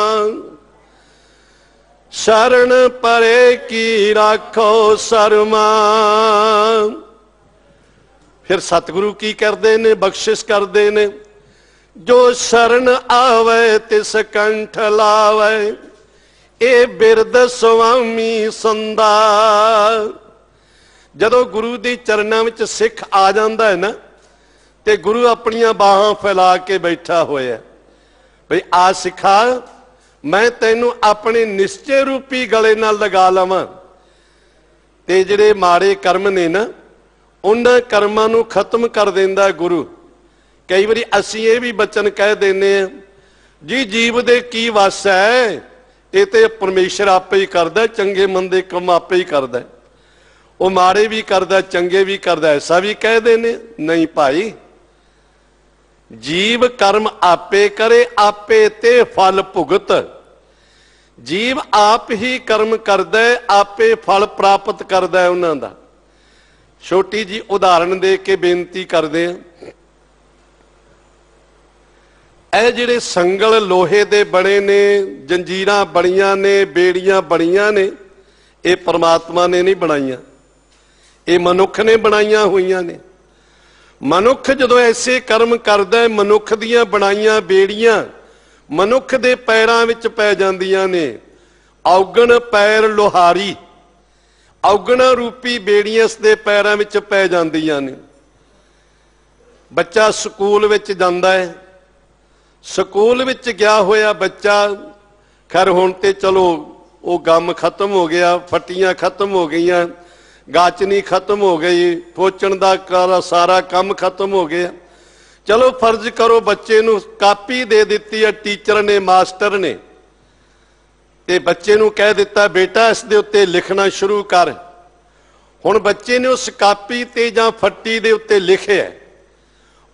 ਸ਼ਰਨ ਪਰੇ ਕੀ ਰਾਖੋ ਸਰਮਾ। ਫਿਰ ਸਤਿਗੁਰੂ ਕੀ ਕਰਦੇ ਨੇ? ਬਖਸ਼ਿਸ਼ ਕਰਦੇ ਨੇ, ਜੋ ਸ਼ਰਨ ਆਵੇ ਤਿਸ ਕੰਠ ਲਾਵੇ ਇਹ ਬਿਰਦ ਸੁਆਮੀ ਸੰਦਾ। ਜਦੋਂ ਗੁਰੂ ਦੇ ਚਰਨਾਂ ਵਿੱਚ ਸਿੱਖ ਆ ਜਾਂਦਾ ਹੈ ਨਾ, ਤੇ ਗੁਰੂ ਆਪਣੀਆਂ ਬਾਹਾਂ ਫੈਲਾ ਕੇ ਬੈਠਾ ਹੋਇਆ, ਭਈ ਆ ਸਿੱਖਾ, ਮੈਂ ਤੈਨੂੰ ਆਪਣੇ ਨਿਸ਼ਚੇ ਰੂਪੀ ਗਲੇ ਨਾਲ ਲਗਾ ਲਵਾਂ। ਤੇ ਜਿਹੜੇ ਮਾੜੇ ਕਰਮ ਨੇ ਨਾ, ਉਹਨਾਂ ਕਰਮਾਂ ਨੂੰ ਖਤਮ ਕਰ ਦਿੰਦਾ ਗੁਰੂ। ਕਈ ਵਾਰੀ ਅਸੀਂ ਇਹ ਵੀ ਬਚਨ ਕਹਿ ਦਿੰਦੇ ਆ, ਜੀ ਜੀਵ ਦੇ ਕੀ ਵਸ ਹੈ, ਇਹ ਤੇ ਪਰਮੇਸ਼ਰ ਆਪੇ ਹੀ ਕਰਦਾ, ਚੰਗੇ ਮੰਦੇ ਕੰਮ ਆਪੇ ਹੀ ਕਰਦਾ, ਉਹ ਮਾੜੇ ਵੀ ਕਰਦਾ ਚੰਗੇ ਵੀ ਕਰਦਾ, ਐਸਾ ਵੀ ਕਹਿ ਦਿੰਦੇ। ਨਹੀਂ ਭਾਈ, ਜੀਵ ਕਰਮ ਆਪੇ ਕਰੇ, ਆਪੇ ਤੇ ਫਲ ਭੁਗਤ। ਜੀਵ ਆਪ ਹੀ ਕਰਮ ਕਰਦਾ, ਆਪੇ ਫਲ ਪ੍ਰਾਪਤ ਕਰਦਾ ਉਹਨਾਂ ਦਾ। ਛੋਟੀ ਜੀ ਉਦਾਹਰਣ ਦੇ ਕੇ ਬੇਨਤੀ ਕਰਦੇ ਆ, ਇਹ ਜਿਹੜੇ ਸੰਗਲ ਲੋਹੇ ਦੇ ਬਣੇ ਨੇ, ਜੰਜੀਰਾਂ ਬਣੀਆਂ ਨੇ, ਬੇੜੀਆਂ ਬਣੀਆਂ ਨੇ, ਇਹ ਪਰਮਾਤਮਾ ਨੇ ਨਹੀਂ ਬਣਾਈਆਂ, ਇਹ ਮਨੁੱਖ ਨੇ ਬਣਾਈਆਂ ਹੋਈਆਂ ਨੇ। ਮਨੁੱਖ ਜਦੋਂ ਐਸੇ ਕਰਮ ਕਰਦਾ, ਮਨੁੱਖ ਦੀਆਂ ਬਣਾਈਆਂ ਬੇੜੀਆਂ ਮਨੁੱਖ ਦੇ ਪੈਰਾਂ ਵਿੱਚ ਪੈ ਜਾਂਦੀਆਂ ਨੇ। ਔਗਣ ਪੈਰ ਲੋਹਾਰੀ, ਔਗਣਾ ਰੂਪੀ ਬੇੜੀਆਂ ਇਸ ਦੇ ਪੈਰਾਂ ਵਿੱਚ ਪੈ ਜਾਂਦੀਆਂ ਨੇ। ਬੱਚਾ ਸਕੂਲ ਵਿੱਚ ਜਾਂਦਾ ਹੈ, ਸਕੂਲ ਵਿੱਚ ਗਿਆ ਹੋਇਆ ਬੱਚਾ, ਖੈਰ ਹੁਣ ਤੇ ਚਲੋ ਉਹ ਗਮ ਖਤਮ ਹੋ ਗਿਆ, ਫੱਟੀਆਂ ਖਤਮ ਹੋ ਗਈਆਂ, ਗਾਚਨੀ ਖਤਮ ਹੋ ਗਈ, ਪੋਚਣ ਦਾ ਸਾਰਾ ਕੰਮ ਖਤਮ ਹੋ ਗਿਆ। ਚਲੋ ਫਰਜ਼ ਕਰੋ ਬੱਚੇ ਨੂੰ ਕਾਪੀ ਦੇ ਦਿੱਤੀ ਹੈ ਟੀਚਰ ਨੇ, ਮਾਸਟਰ ਨੇ, ਤੇ ਬੱਚੇ ਨੂੰ ਕਹਿ ਦਿੱਤਾ, ਬੇਟਾ ਇਸ ਦੇ ਉੱਤੇ ਲਿਖਣਾ ਸ਼ੁਰੂ ਕਰ। ਹੁਣ ਬੱਚੇ ਨੇ ਉਸ ਕਾਪੀ ਤੇ ਜਾਂ ਫੱਟੀ ਦੇ ਉੱਤੇ ਲਿਖਿਆ,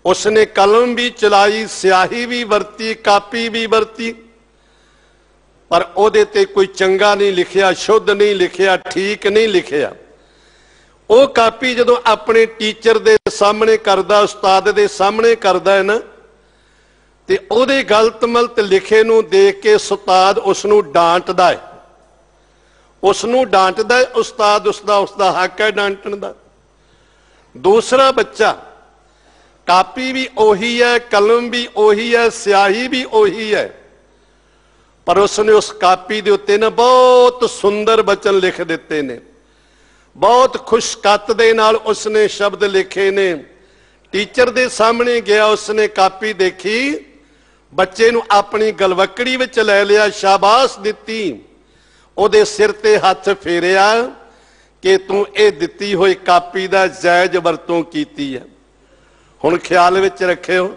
ਉਸਨੇ ਕਲਮ ਵੀ ਚਲਾਈ, ਸਿਆਹੀ ਵੀ ਵਰਤੀ, ਕਾਪੀ ਵੀ ਵਰਤੀ, ਪਰ ਉਹਦੇ ਤੇ ਕੋਈ ਚੰਗਾ ਨਹੀਂ ਲਿਖਿਆ, ਸ਼ੁੱਧ ਨਹੀਂ ਲਿਖਿਆ, ਠੀਕ ਨਹੀਂ ਲਿਖਿਆ। ਉਹ ਕਾਪੀ ਜਦੋਂ ਆਪਣੇ ਟੀਚਰ ਦੇ ਸਾਹਮਣੇ ਕਰਦਾ, ਉਸਤਾਦ ਦੇ ਸਾਹਮਣੇ ਕਰਦਾ ਹੈ ਨਾ, ਤੇ ਉਹਦੇ ਗਲਤ ਮਲਤ ਲਿਖੇ ਨੂੰ ਦੇਖ ਕੇ ਉਸਤਾਦ ਉਸਨੂੰ ਡਾਂਟਦਾ ਹੈ, ਉਸਨੂੰ ਡਾਂਟਦਾ ਹੈ ਉਸਤਾਦ, ਉਸਦਾ ਹੱਕ ਹੈ ਡਾਂਟਣ ਦਾ। ਦੂਸਰਾ ਬੱਚਾ, ਕਾਪੀ ਵੀ ਉਹੀ ਹੈ, ਕਲਮ ਵੀ ਉਹੀ ਹੈ, ਸਿਆਹੀ ਵੀ ਉਹੀ ਹੈ, ਪਰ ਉਸਨੇ ਉਸ ਕਾਪੀ ਦੇ ਉੱਤੇ ਨਾ ਬਹੁਤ ਸੁੰਦਰ ਬਚਨ ਲਿਖ ਦਿੱਤੇ ਨੇ, ਬਹੁਤ ਖੁਸ਼ਕੱਤ ਦੇ ਨਾਲ ਉਸਨੇ ਸ਼ਬਦ ਲਿਖੇ ਨੇ। ਟੀਚਰ ਦੇ ਸਾਹਮਣੇ ਗਿਆ, ਉਸਨੇ ਕਾਪੀ ਦੇਖੀ, ਬੱਚੇ ਨੂੰ ਆਪਣੀ ਗਲਵੱਕੜੀ ਵਿੱਚ ਲੈ ਲਿਆ, ਸ਼ਾਬਾਸ਼ ਦਿੱਤੀ, ਉਹਦੇ ਸਿਰ ਤੇ ਹੱਥ ਫੇਰਿਆ ਕਿ ਤੂੰ ਇਹ ਦਿੱਤੀ ਹੋਈ ਕਾਪੀ ਦਾ ਜਾਇਜ਼ ਵਰਤੋਂ ਕੀਤੀ ਹੈ। ਹੁਣ ਖਿਆਲ ਵਿੱਚ ਰੱਖਿਓ,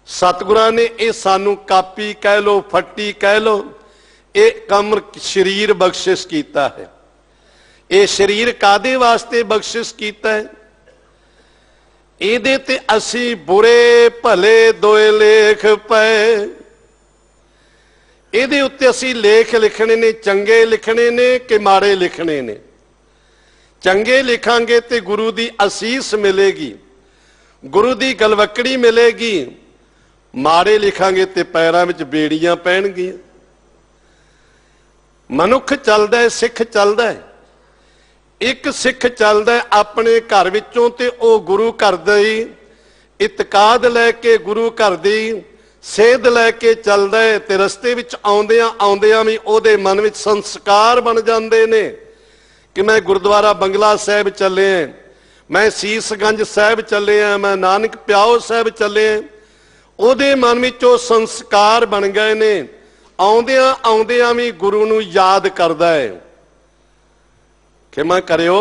ਸਤਿਗੁਰਾਂ ਨੇ ਇਹ ਸਾਨੂੰ ਕਾਪੀ ਕਹਿ ਲੋ, ਫੱਟੀ ਕਹਿ ਲੋ, ਇਹ ਕੰਮ ਸਰੀਰ ਬਖਸ਼ਿਸ਼ ਕੀਤਾ ਹੈ। ਇਹ ਸਰੀਰ ਕਾਦੇ ਵਾਸਤੇ ਬਖਸ਼ਿਸ਼ ਕੀਤਾ ਹੈ? ਇਹਦੇ ਤੇ ਅਸੀਂ ਬੁਰੇ ਭਲੇ ਦੋਏ ਲੇਖ ਪਏ। ਇਹਦੇ ਉੱਤੇ ਅਸੀਂ ਲੇਖ ਲਿਖਣੇ ਨੇ, ਚੰਗੇ ਲਿਖਣੇ ਨੇ ਕਿ ਮਾੜੇ ਲਿਖਣੇ ਨੇ। ਚੰਗੇ ਲਿਖਾਂਗੇ ਤੇ ਗੁਰੂ ਦੀ ਅਸੀਸ ਮਿਲੇਗੀ, ਗੁਰੂ ਦੀ ਗਲਵਕੜੀ ਮਿਲੇਗੀ। ਮਾੜੇ ਲਿਖਾਂਗੇ ਤੇ ਪੈਰਾਂ ਵਿੱਚ ਬੇੜੀਆਂ ਪੈਣਗੀਆਂ। ਮਨੁੱਖ ਚੱਲਦਾ ਹੈ, ਸਿੱਖ ਚੱਲਦਾ ਹੈ। ਇੱਕ ਸਿੱਖ ਚੱਲਦਾ ਹੈ ਆਪਣੇ ਘਰ ਵਿੱਚੋਂ ਤੇ ਉਹ ਗੁਰੂ ਘਰ ਦੀ ਇਤਕਾਦ ਲੈ ਕੇ, ਗੁਰੂ ਘਰ ਦੀ ਸੇਧ ਲੈ ਕੇ ਚੱਲਦਾ ਹੈ। ਤੇ ਰਸਤੇ ਵਿੱਚ ਆਉਂਦਿਆਂ ਆਉਂਦਿਆਂ ਵੀ ਉਹਦੇ ਮਨ ਵਿੱਚ ਸੰਸਕਾਰ ਬਣ ਜਾਂਦੇ ਨੇ ਕਿ ਮੈਂ ਗੁਰਦੁਆਰਾ ਬੰਗਲਾ ਸਾਹਿਬ ਚੱਲੇ ਆਂ, ਮੈਂ ਸੀਸਗੰਜ ਸਾਹਿਬ ਚੱਲੇ ਆਂ, ਮੈਂ ਨਾਨਕ ਪਿਆਓ ਸਾਹਿਬ ਚੱਲੇ ਆਂ। ਉਹਦੇ ਮਨ ਵਿੱਚ ਉਹ ਸੰਸਕਾਰ ਬਣ ਗਏ ਨੇ। ਆਉਂਦਿਆਂ ਆਉਂਦਿਆਂ ਵੀ ਗੁਰੂ ਨੂੰ ਯਾਦ ਕਰਦਾ ਹੈ। ਖਿਮਾ ਕਰਿਓ,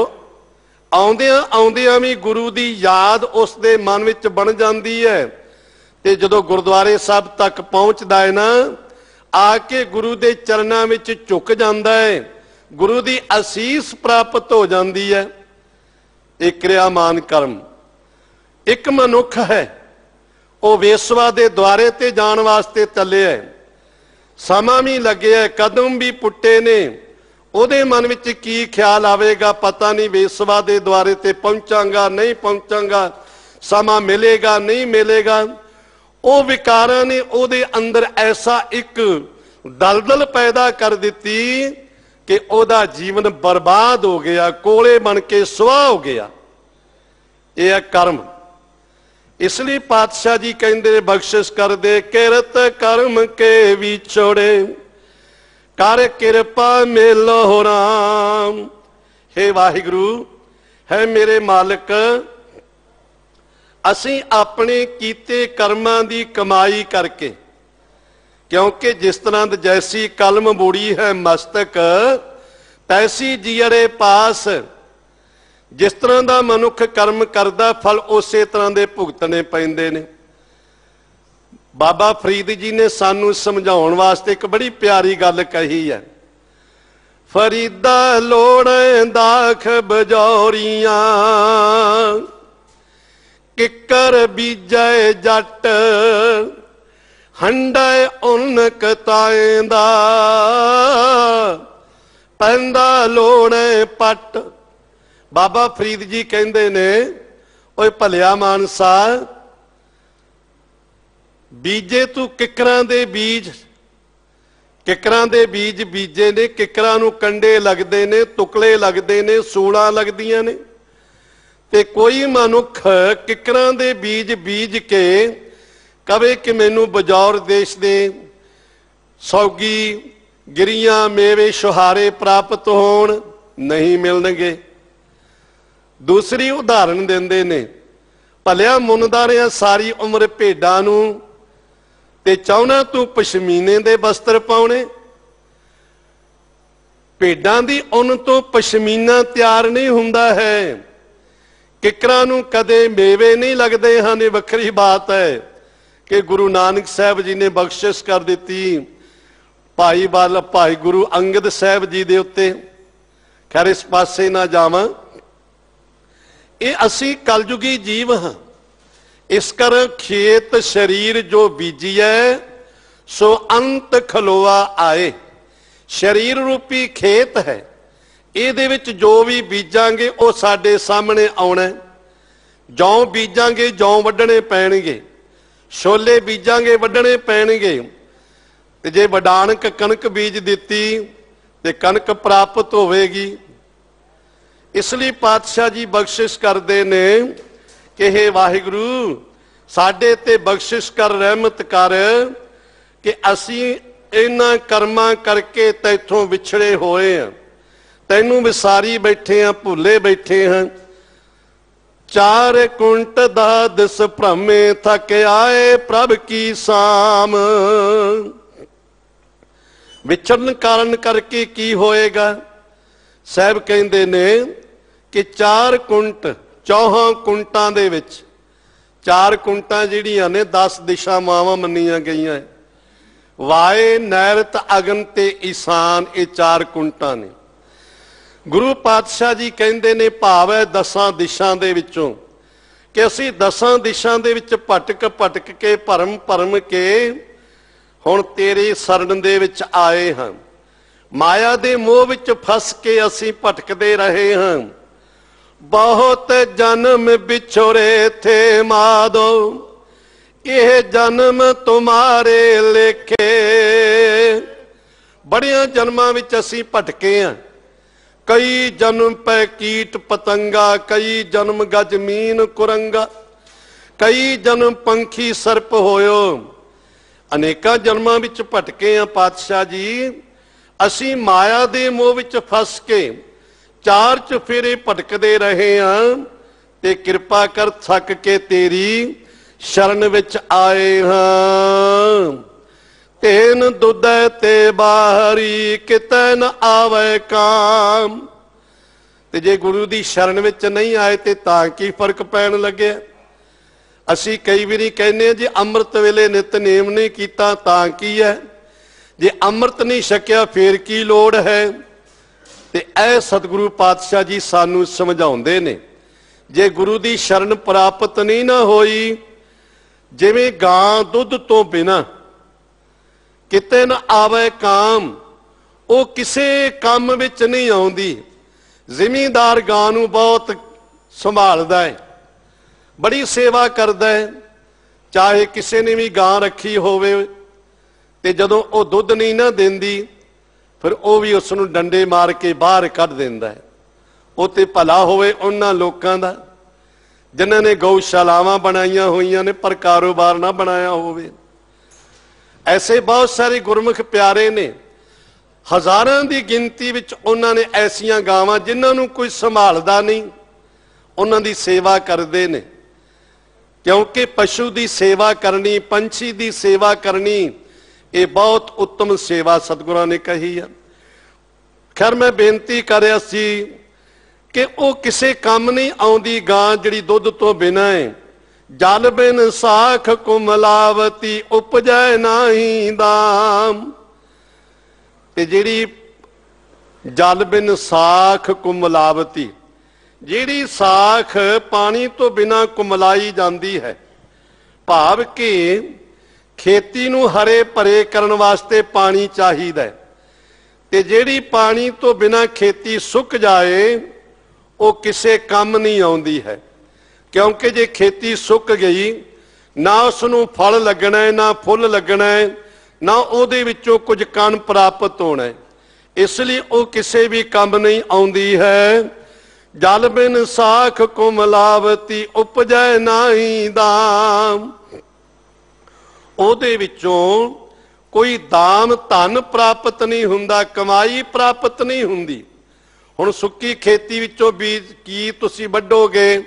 ਆਉਂਦਿਆਂ ਆਉਂਦਿਆਂ ਵੀ ਗੁਰੂ ਦੀ ਯਾਦ ਉਸ ਦੇ ਮਨ ਵਿੱਚ ਬਣ ਜਾਂਦੀ ਹੈ। ਤੇ ਜਦੋਂ ਗੁਰਦੁਆਰੇ ਸਾਹਿਬ ਤੱਕ ਪਹੁੰਚਦਾ ਹੈ ਨਾ, ਆ ਕੇ ਗੁਰੂ ਦੇ ਚਰਨਾਂ ਵਿੱਚ ਝੁਕ ਜਾਂਦਾ ਹੈ, ਗੁਰੂ ਦੀ ਅਸੀਸ ਪ੍ਰਾਪਤ ਹੋ ਜਾਂਦੀ ਹੈ। ਇਹ ਕਿਰਿਆਮਾਨ ਕਰਮ। ਇੱਕ ਮਨੁੱਖ ਹੈ, ਉਹ ਵੇਸਵਾ ਦੇ ਦੁਆਰੇ ਤੇ ਜਾਣ ਵਾਸਤੇ ਚੱਲਿਆ ਹੈ। ਸਮਾਂ ਵੀ ਲੱਗਿਆ, ਕਦਮ ਵੀ ਪੁੱਟੇ ਨੇ। ਉਹਦੇ ਮਨ ਵਿੱਚ ਕੀ ਖਿਆਲ ਆਵੇਗਾ ਪਤਾ ਨਹੀਂ, ਵੇਸਵਾ ਦੇ ਦੁਆਰੇ ਤੇ ਪਹੁੰਚਾਂਗਾ ਨਹੀਂ ਪਹੁੰਚਾਂਗਾ, ਸਮਾਂ ਮਿਲੇਗਾ ਨਹੀਂ ਮਿਲੇਗਾ। ਉਹ ਵਿਕਾਰਾਂ ਨੇ ਉਹਦੇ ਅੰਦਰ ਐਸਾ ਇੱਕ ਦਲਦਲ ਪੈਦਾ ਕਰ ਦਿੱਤੀ ਕਿ ਉਹਦਾ ਜੀਵਨ ਬਰਬਾਦ ਹੋ ਗਿਆ, ਕੋਲੇ ਬਣ ਕੇ ਸੁਆਹ ਹੋ ਗਿਆ। ਇਹ ਹੈ ਕਰਮ। ਇਸ ਲਈ ਪਾਤਸ਼ਾਹ ਜੀ ਕਹਿੰਦੇ ਬਖਸ਼ਿਸ਼ ਕਰਦੇ, ਕਿਰਤ ਕਰਮ ਕੇ ਵਿਛੋੜੇ ਕਰ ਕਿਰਪਾ ਮੇਲੋ ਰਾਮ। ਹੇ ਵਾਹਿਗੁਰੂ, ਹੈ ਮੇਰੇ ਮਾਲਕ, ਅਸੀਂ ਆਪਣੇ ਕੀਤੇ ਕਰਮਾਂ ਦੀ ਕਮਾਈ ਕਰਕੇ, ਕਿਉਂਕਿ ਜਿਸ ਤਰ੍ਹਾਂ ਜੈਸੀ ਕਲਮ ਬੂੜੀ ਹੈ ਮਸਤਕ ਤੈਸੀ ਜੀਅਰੇ ਪਾਸ। ਜਿਸ ਤਰ੍ਹਾਂ ਦਾ ਮਨੁੱਖ ਕਰਮ ਕਰਦਾ, ਫਲ ਉਸੇ ਤਰ੍ਹਾਂ ਦੇ ਭੁਗਤਣੇ ਪੈਂਦੇ ਨੇ। ਬਾਬਾ ਫਰੀਦ ਜੀ ਨੇ ਸਾਨੂੰ ਸਮਝਾਉਣ ਵਾਸਤੇ ਇੱਕ ਬੜੀ ਪਿਆਰੀ ਗੱਲ ਕਹੀ ਹੈ। ਫਰੀਦਾ ਲੋੜਾਂ ਦਾਖ ਬਜੌਰੀਆਂ, ਕਿੱਕਰ ਬੀਜੈ ਜੱਟ, ਹੰਡੈ ਉਨ ਕਤਾਏ ਦਾ, ਪੈਂਦਾ ਲੋੜੈ ਪੱਟ। ਬਾਬਾ ਫਰੀਦ ਜੀ ਕਹਿੰਦੇ ਨੇ, ਓਏ ਭਲਿਆ ਮਾਨਸਾ, ਬੀਜੇ ਤੂੰ ਕਿੱਕਰਾਂ ਦੇ ਬੀਜ, ਕਿੱਕਰਾਂ ਦੇ ਬੀਜ ਬੀਜੇ ਨੇ, ਕਿੱਕਰਾਂ ਨੂੰ ਕੰਡੇ ਲੱਗਦੇ ਨੇ, ਤੁਕਲੇ ਲੱਗਦੇ ਨੇ, ਸੂਲਾਂ ਲੱਗਦੀਆਂ ਨੇ। ਤੇ ਕੋਈ ਮਨੁੱਖ ਕਿੱਕਰਾਂ ਦੇ ਬੀਜ ਬੀਜ ਕੇ ਕਵੇ ਕਿ ਮੈਨੂੰ ਬਜੌਰ ਦੇਸ਼ ਦੇ ਸੌਗੀ ਗਿਰੀਆਂ ਮੇਵੇ ਸ਼ੁਹਾਰੇ ਪ੍ਰਾਪਤ ਹੋਣ, ਨਹੀਂ ਮਿਲਣਗੇ। ਦੂਸਰੀ ਉਦਾਹਰਣ ਦਿੰਦੇ ਨੇ, ਭਲਿਆ ਮੁੰਨਦਾ ਰਿਹਾ ਸਾਰੀ ਉਮਰ ਭੇਡਾਂ ਨੂੰ, ਤੇ ਚਾਹੁੰਦਾ ਤੂੰ ਪਸ਼ਮੀਨੇ ਦੇ ਵਸਤਰ ਪਾਉਣੇ। ਭੇਡਾਂ ਦੀ ਉੱਨ ਤੋਂ ਪਸ਼ਮੀਨਾ ਤਿਆਰ ਨਹੀਂ ਹੁੰਦਾ ਹੈ। ਕਿੱਕਰਾਂ ਨੂੰ ਕਦੇ ਮੇਵੇ ਨਹੀਂ ਲੱਗਦੇ ਹਨ। ਇਹ ਵੱਖਰੀ ਬਾਤ ਹੈ ਕਿ ਗੁਰੂ ਨਾਨਕ ਸਾਹਿਬ ਜੀ ਨੇ ਬਖਸ਼ਿਸ਼ ਕਰ ਦਿੱਤੀ ਭਾਈ ਗੁਰੂ ਅੰਗਦ ਸਾਹਿਬ ਜੀ ਦੇ ਉੱਤੇ। ਖੈਰ ਇਸ ਪਾਸੇ ਨਾ ਜਾਵਾਂ। ਇਹ ਅਸੀਂ ਕਲਯੁਗੀ ਜੀਵ ਹਾਂ। ਇਸ ਕਰ ਖੇਤ ਸਰੀਰ ਜੋ ਬੀਜੀਐ, ਸੋ ਅੰਤ ਖਲੋਆ ਆਏ। ਸਰੀਰ ਰੂਪੀ ਖੇਤ ਹੈ, ਇਹਦੇ ਵਿੱਚ ਜੋ ਵੀ ਬੀਜਾਂਗੇ ਉਹ ਸਾਡੇ ਸਾਹਮਣੇ ਆਉਣਾ। ਜੌਂ ਬੀਜਾਂਗੇ ਜੌਂ ਵੱਢਣੇ ਪੈਣਗੇ, ਛੋਲੇ ਬੀਜਾਂਗੇ ਵੱਢਣੇ ਪੈਣਗੇ। ਤੇ ਜੇ ਵਡਾਣਕ ਕਣਕ ਬੀਜ ਦਿੱਤੀ ਤੇ ਕਣਕ ਪ੍ਰਾਪਤ ਹੋਵੇਗੀ। ਇਸ ਲਈ ਪਾਤਸ਼ਾਹ ਜੀ ਬਖਸ਼ਿਸ਼ ਕਰਦੇ ਨੇ ਕਿ ਹੇ ਵਾਹਿਗੁਰੂ, ਸਾਡੇ ਤੇ ਬਖਸ਼ਿਸ਼ ਕਰ, ਰਹਿਮਤ ਕਰ ਕਿ ਅਸੀਂ ਇਹਨਾਂ ਕਰਮਾਂ ਕਰਕੇ ਤੈਥੋਂ ਵਿਛੜੇ ਹੋਏ ਹਾਂ, ਤੈਨੂੰ ਵਿਸਾਰੀ ਬੈਠੇ ਹਾਂ, ਭੁੱਲੇ ਬੈਠੇ ਹਾਂ। 4 ਕੁੰਟ ਦਾਦਿਸ ਭ੍ਰਮੇ ਥਕ ਆਏ ਪ੍ਰਭ ਕੀ ਸਾਮ। ਵਿਛੜਨ ਕਾਰਨ ਕਰਕੇ ਕੀ ਹੋਏਗਾ? ਸਾਹਿਬ ਕਹਿੰਦੇ ਨੇ ਕਿ 4 ਕੁੰਟ, 4 ਕੁੰਟਾਂ ਦੇ ਵਿੱਚ, 4 ਕੁੰਟਾਂ ਜਿਹੜੀਆਂ ਨੇ 10 ਦਿਸ਼ਾ ਮਾਵਾਂ ਮੰਨੀਆਂ ਗਈਆਂ। ਵਾਏ, ਨੈਰਤ, ਅਗਨ ਤੇ ਈਸਾਨ, ਇਹ 4 ਕੁੰਟਾਂ ਨੇ। ਗੁਰੂ ਪਾਤਸ਼ਾਹ ਜੀ ਕਹਿੰਦੇ ਨੇ ਭਾਵ ਹੈ 10 ਦਿਸ਼ਾ ਦੇ ਵਿੱਚੋਂ कि असी 10 दिशां दे विच भटक भटक के भरम भरम के हुण तेरी सरन दे विच आए हां। माया दे मोह विच फस के असी भटकदे रहे हां। बहुत जन्म बिछोरे थे माधो, यह जन्म तुम्हारे लेखे। बड़िया जन्मां विच असी भटके हां। कई जन्म पै कीट पतंगा, कई जन्म गज मीन कुरंगा, कई जन्म पंखी सर्प होयो। अनेका जन्मां विच भटके हां पातशाह जी। असी माया दे मोह विच फस के चार चुफेरे भटकदे रहे हां, ते किरपा कर थक के तेरी शरण विच आए हां। तेन दुदै ते बाहरी कितै न आवे काम। ते जे गुरु दी शरण विच नहीं आए ते तां की फर्क पैण लगे। असी कई वारी कहने जे अमृत वेले नितनेम नहीं कीता तां की है, जे अमृत नहीं छकिया फेर की लोड़ है। ते ऐ सतगुरु पातशाह जी सानू समझाउंदे ने, जे गुरु दी शरण प्राप्त नहीं ना होई, जिवें गां दुध तो बिना किते न आवे काम, वो किसे काम विच नहीं आउंदी। जिमींदार गां नूं बहुत संभालदा है, बड़ी सेवा करदा है। चाहे किसी ने भी गां रखी होवे ते जदों वो दुध नहीं ना देंदी, फिर वो भी उसनूं डंडे मार के बाहर कढ दिंदा है। वो ते भला होवे उन्हां लोकां दा जिन्हां ने गौशालावां बनाईयां होईयां ने पर कारोबार ना बनाया होवे। ऐसे बहुत सारे गुरमुख प्यारे ने, हजारां की गिनती विच उन्हां ने ऐसियां गावां जिन्हां नूं कोई संभालदा नहीं, उन्हां दी सेवा करदे ने। क्योंकि पशु की सेवा करनी, पंछी की सेवा करनी, ये बहुत उत्तम सेवा सतगुरां ने कही है। खैर मैं बेनती कर रहा सी कि वो किसे काम नहीं आउंदी गां जिहड़ी दुध तो बिना है। जल बिन साख कुमलावती उपजै नाही दाम। ते जिहड़ी जल बिन साख कुमलावती, जिहड़ी साख पानी तो बिना कुमलाई जाती है, भाव कि खेती नूं हरे भरे करन वास्ते पानी चाहिदा है। ते जिहड़ी पानी तो बिना खेती सुक जाए वो किसे काम नहीं आउंदी है। क्योंकि जे खेती सुक गई, ना उसनूं फल लगना है, ना फुल लगना है, ना उहदे विचों कुछ कण प्राप्त होना है। इसलिए वो किसे भी काम नहीं आउंदी है। जल बिन साख कुमलावती उपजै नाही दाम। ਉਹਦੇ ਵਿੱਚੋਂ ਕੋਈ ਦਾਮ ਧਨ ਪ੍ਰਾਪਤ ਨਹੀਂ ਹੁੰਦਾ, ਕਮਾਈ ਪ੍ਰਾਪਤ ਨਹੀਂ ਹੁੰਦੀ। ਹੁਣ ਸੁੱਕੀ ਖੇਤੀ ਵਿੱਚੋਂ ਬੀਜ ਕੀ ਤੁਸੀਂ ਵੱਢੋਗੇ,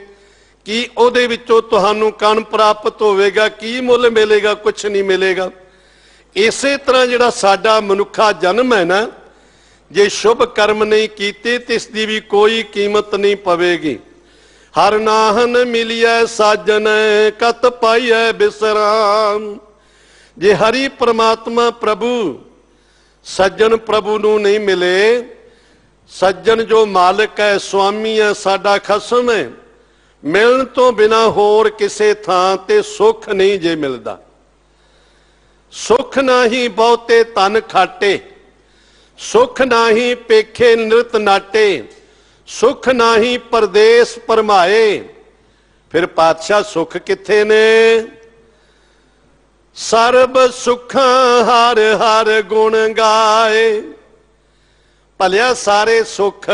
ਕੀ ਉਹਦੇ ਵਿੱਚੋਂ ਤੁਹਾਨੂੰ ਕਣ ਪ੍ਰਾਪਤ ਹੋਵੇਗਾ, ਕੀ ਮੁੱਲ ਮਿਲੇਗਾ? ਕੁਛ ਨਹੀਂ ਮਿਲੇਗਾ। ਇਸੇ ਤਰ੍ਹਾਂ ਜਿਹੜਾ ਸਾਡਾ ਮਨੁੱਖਾ ਜਨਮ ਹੈ ਨਾ, ਜੇ ਸ਼ੁਭ ਕਰਮ ਨਹੀਂ ਕੀਤੇ ਤੇ ਇਸ ਦੀ ਵੀ ਕੋਈ ਕੀਮਤ ਨਹੀਂ ਪਵੇਗੀ। ਹਰ ਨਾਹਨ ਮਿਲਿਆ ਸਾਜਨ ਕਤ ਪਾਈਐ ਬਿਸਰਾਮ। जे हरि परमात्मा प्रभु सज्जन प्रभु नूं नहीं मिले, सज्जन जो मालिक है, स्वामी है, साडा खसम है, मिलण तो बिना होर किसे थां ते सुख नहीं जे मिलदा। सुख नाही बहुते तन खाटे, सुख नाही पेखे नृत नाटे, सुख नाही परदेस परमाए। फिर पातशाह सुख किथे ने? सर्ब सुखा हर हर गुण गाए। भलिया सारे सुख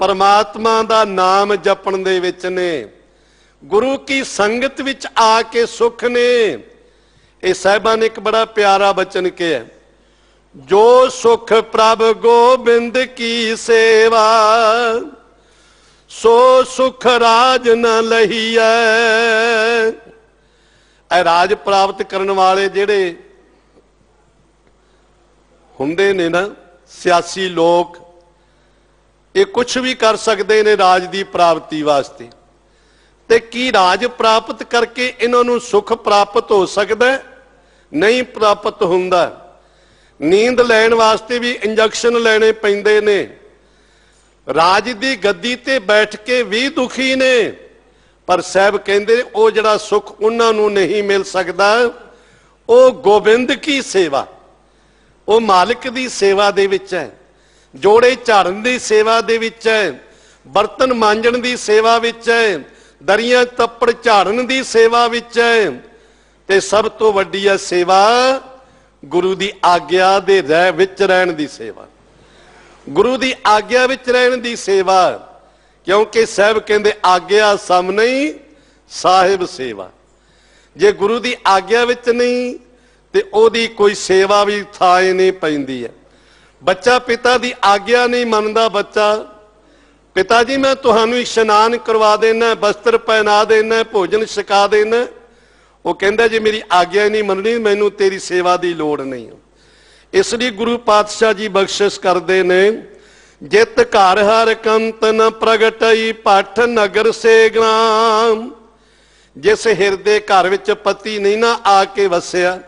परमात्मा दा नाम जपण दे विच ने, गुरु की संगत विच आके सुख ने। ये साहिबां ने एक बड़ा प्यारा बचन किया, जो सुख प्रभ गोबिंद की सेवा, सो सुख राज न लहीऐ। राज प्राप्त करने वाले जेड़े हुंदे ने ना सियासी लोग, ये कुछ भी कर सकते ने राज की प्राप्ति वास्ते। ते की राज प्राप्त करके इन्हां नूं सुख प्राप्त हो सकता? नहीं प्राप्त हुंदा। नींद लैण वास्ते भी इंजैक्शन लैणे पैंदे ने। राज की गद्दी ते बैठ के भी दुखी ने, पर साहब कहते वो जड़ा सुख उन्होंने नहीं मिल सकता, वो गोबिंद की सेवा, वो मालिक की सेवा दे विच है, जोड़े झाड़न की सेवा दे विच है, बर्तन मांजण की सेवा विच है, दरियां तप्पड़ झाड़न की सेवा विच है, ते सब तो वड्डी है सेवा गुरु की आग्या दे विच रहन दी सेवा, गुरु की आग्या विच रहन दी सेवा। क्योंकि साहब कहते आग्या सम नहीं साहिब सेवा, जे गुरु की आग्या विच नहीं ते ओदी कोई सेवा भी थाए नहीं पैंदी है। बच्चा पिता की आग्या नहीं मनता, बच्चा पिता जी मैं तुहानू इशनान करवा देना, वस्त्र पहना देना, भोजन छका देना, वो कहता जी मेरी आग्या नहीं मननी, मैनू तेरी सेवा की लोड़ नहीं। इसलिए गुरु पातशाह जी बख्शिश करते ने, जित घर हर कंत न प्रगटई पठ नगर से ग्राम। जिस हिरदे घर विच पति नहीं ना आके वसिया,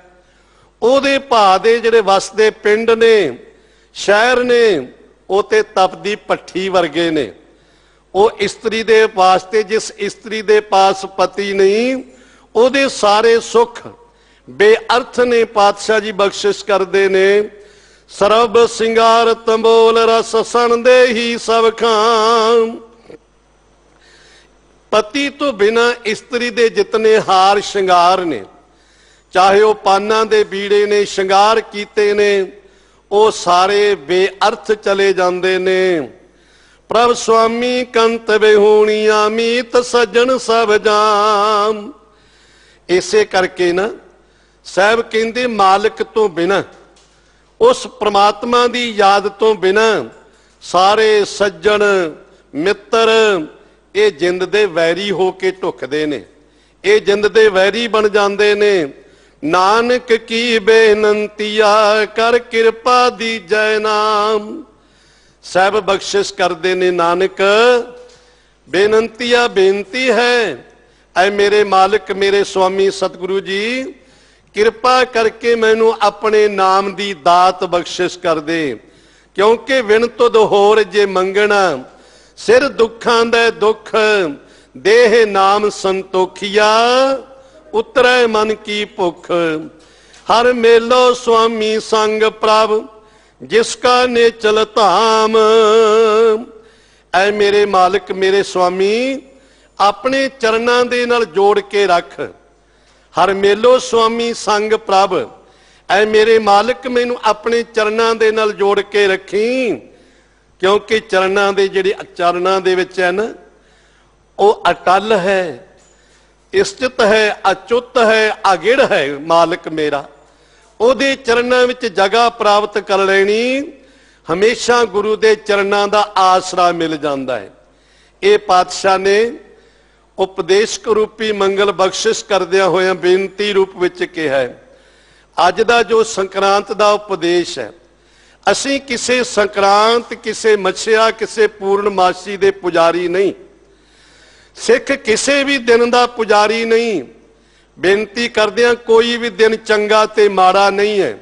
ओदे भा दे जिहड़े वसदे पिंड ने शहर ने वो ते तपदी भट्ठी वर्गे ने। वो इस्त्री दे वास्ते, जिस इस्त्री दे पास पति नहीं, ओदे सारे सुख बेअर्थ ने। पातशाह जी बख्शिश करते ने, सरब सिंगार तंबोल रस सन दे ही सब खाम। पति तो बिना इस्त्री दे जितने हार श्रृंगार ने, चाहे वह पाना दे बीड़े ने श्रृंगार कीते ने, वो सारे बेअर्थ चले जाते ने। प्रभ स्वामी कंत बेहूणिया मीत सज्जन सब जाम। इसे करके ना साहब कहते मालिक तो बिना, उस परमात्मा की याद तो बिना सारे सज्जन मित्र ये जिंद दे वैरी होके ढुकदे ने, ये जिंद दे वैरी बन जाते ने। नानक की बेनंतिया कर कृपा दी जय नाम। साहब बख्शिश करते ने, नानक बेनंतिया बेनती है, ऐ मेरे मालिक मेरे स्वामी सतगुरु जी कृपा करके मैनू अपने नाम दी दात बख्शिश कर दे। क्योंकि विण तुद होर जे मंगना, सिर दुखां दे दुख देह नाम संतोखिया, उतरै मन की भुख। हर मेलो स्वामी संग प्रभ जिसका नेचल धाम। ऐ मेरे मालिक मेरे स्वामी अपने चरणां दे नाल जोड़ के रख। हर मेलो स्वामी संग प्रभ, ऐ मेरे मालिक मैनू अपने चरणां दे नाल जोड़ के रखी। क्योंकि चरणां दे जिहड़े चरणां दे विच है ना, वो अटल है, स्थित है, अचुत है, अगिड़ है मालिक मेरा। ओदे चरणां विच जगह प्राप्त कर लेनी, हमेशा गुरु दे चरणां दा आसरा मिल जाता है। ये पातशाह ने उपदेशक रूपी मंगल बख्शिश करदिया होया बेनती रूप विच कहा है। अज दा जो संक्रांत दा उपदेश है, असी किसे संक्रांत, किसे मछिया, किसे पूर्णमासी दे पुजारी नहीं, सिख किसे भी दिन दा पुजारी नहीं। बेनती करदिया कोई भी दिन चंगा ते माड़ा नहीं है।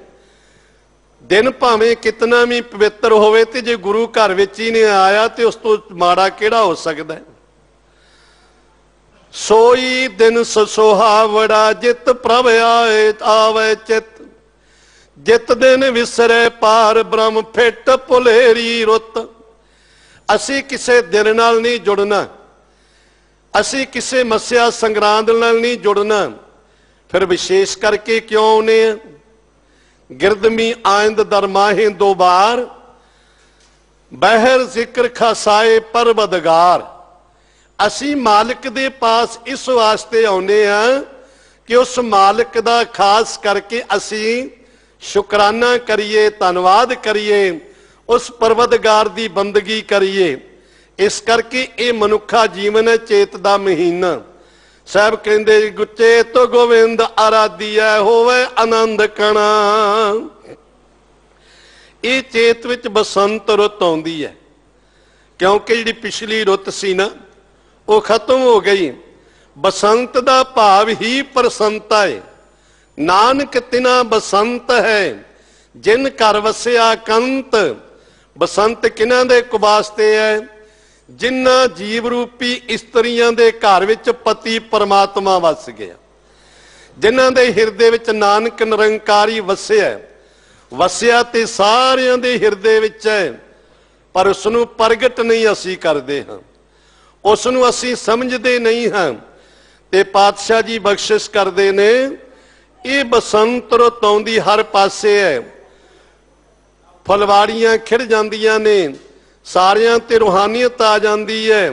दिन भावें कितना भी पवित्र होवे ते जे गुरु घर विच ही नहीं आया ते उस तो माड़ा किहड़ा हो सकता है। सोई दिन सुहावड़ा जित प्रभ आए आवे चित। जित दिन विसरे पार ब्रह्म फिट भुलेरी रुत। असी किसे दिन नाल नहीं जुड़ना, असी किसे मस्या संग्रांद नाल नहीं जुड़ना। फिर विशेष करके क्यों ने गिरदमी आइंद दरमाहे दो बार, बहर जिक्र खासाए परवदगार। असी मालिक दे पास इस वास्ते आने हैं कि उस मालिक दा खास करके असी शुकराना करिए, धन्नवाद करिए, उस परवदगार दी बंदगी करिए। इस करके ये मनुखा जीवन है चेत दा महीना। साहब कहते गुच्चे तो गोविंद आराधिया होवे आनंद कणा। ये चेत विच बसंत रुत आउंदी है, क्योंकि जी पिछली रुत सी ना वो खत्म हो गई। बसंत दा भाव ही प्रसन्नता है। नानक तिना बसंत है जिन घर वसिया कंत। बसंत किन्हां दे वास्ते है? जिन्ना जीव रूपी इस्त्रियां दे घर विच पति परमात्मा वस गया, जिन्हां दे हिरदे विच नानक निरंकारी वसिया ते सारियां दे हिरदे विच है, पर उसनूं प्रगट नहीं असी करते हाँ, उसनूं असी समझते नहीं हाँ। ते पातशाह जी बख्शिश करते ने, ये बसंत रुत आउंदी हर पासे है, फुलवाड़ियां खिड़ जांदियां ने, सारियां ते रूहानियत आ जाती है,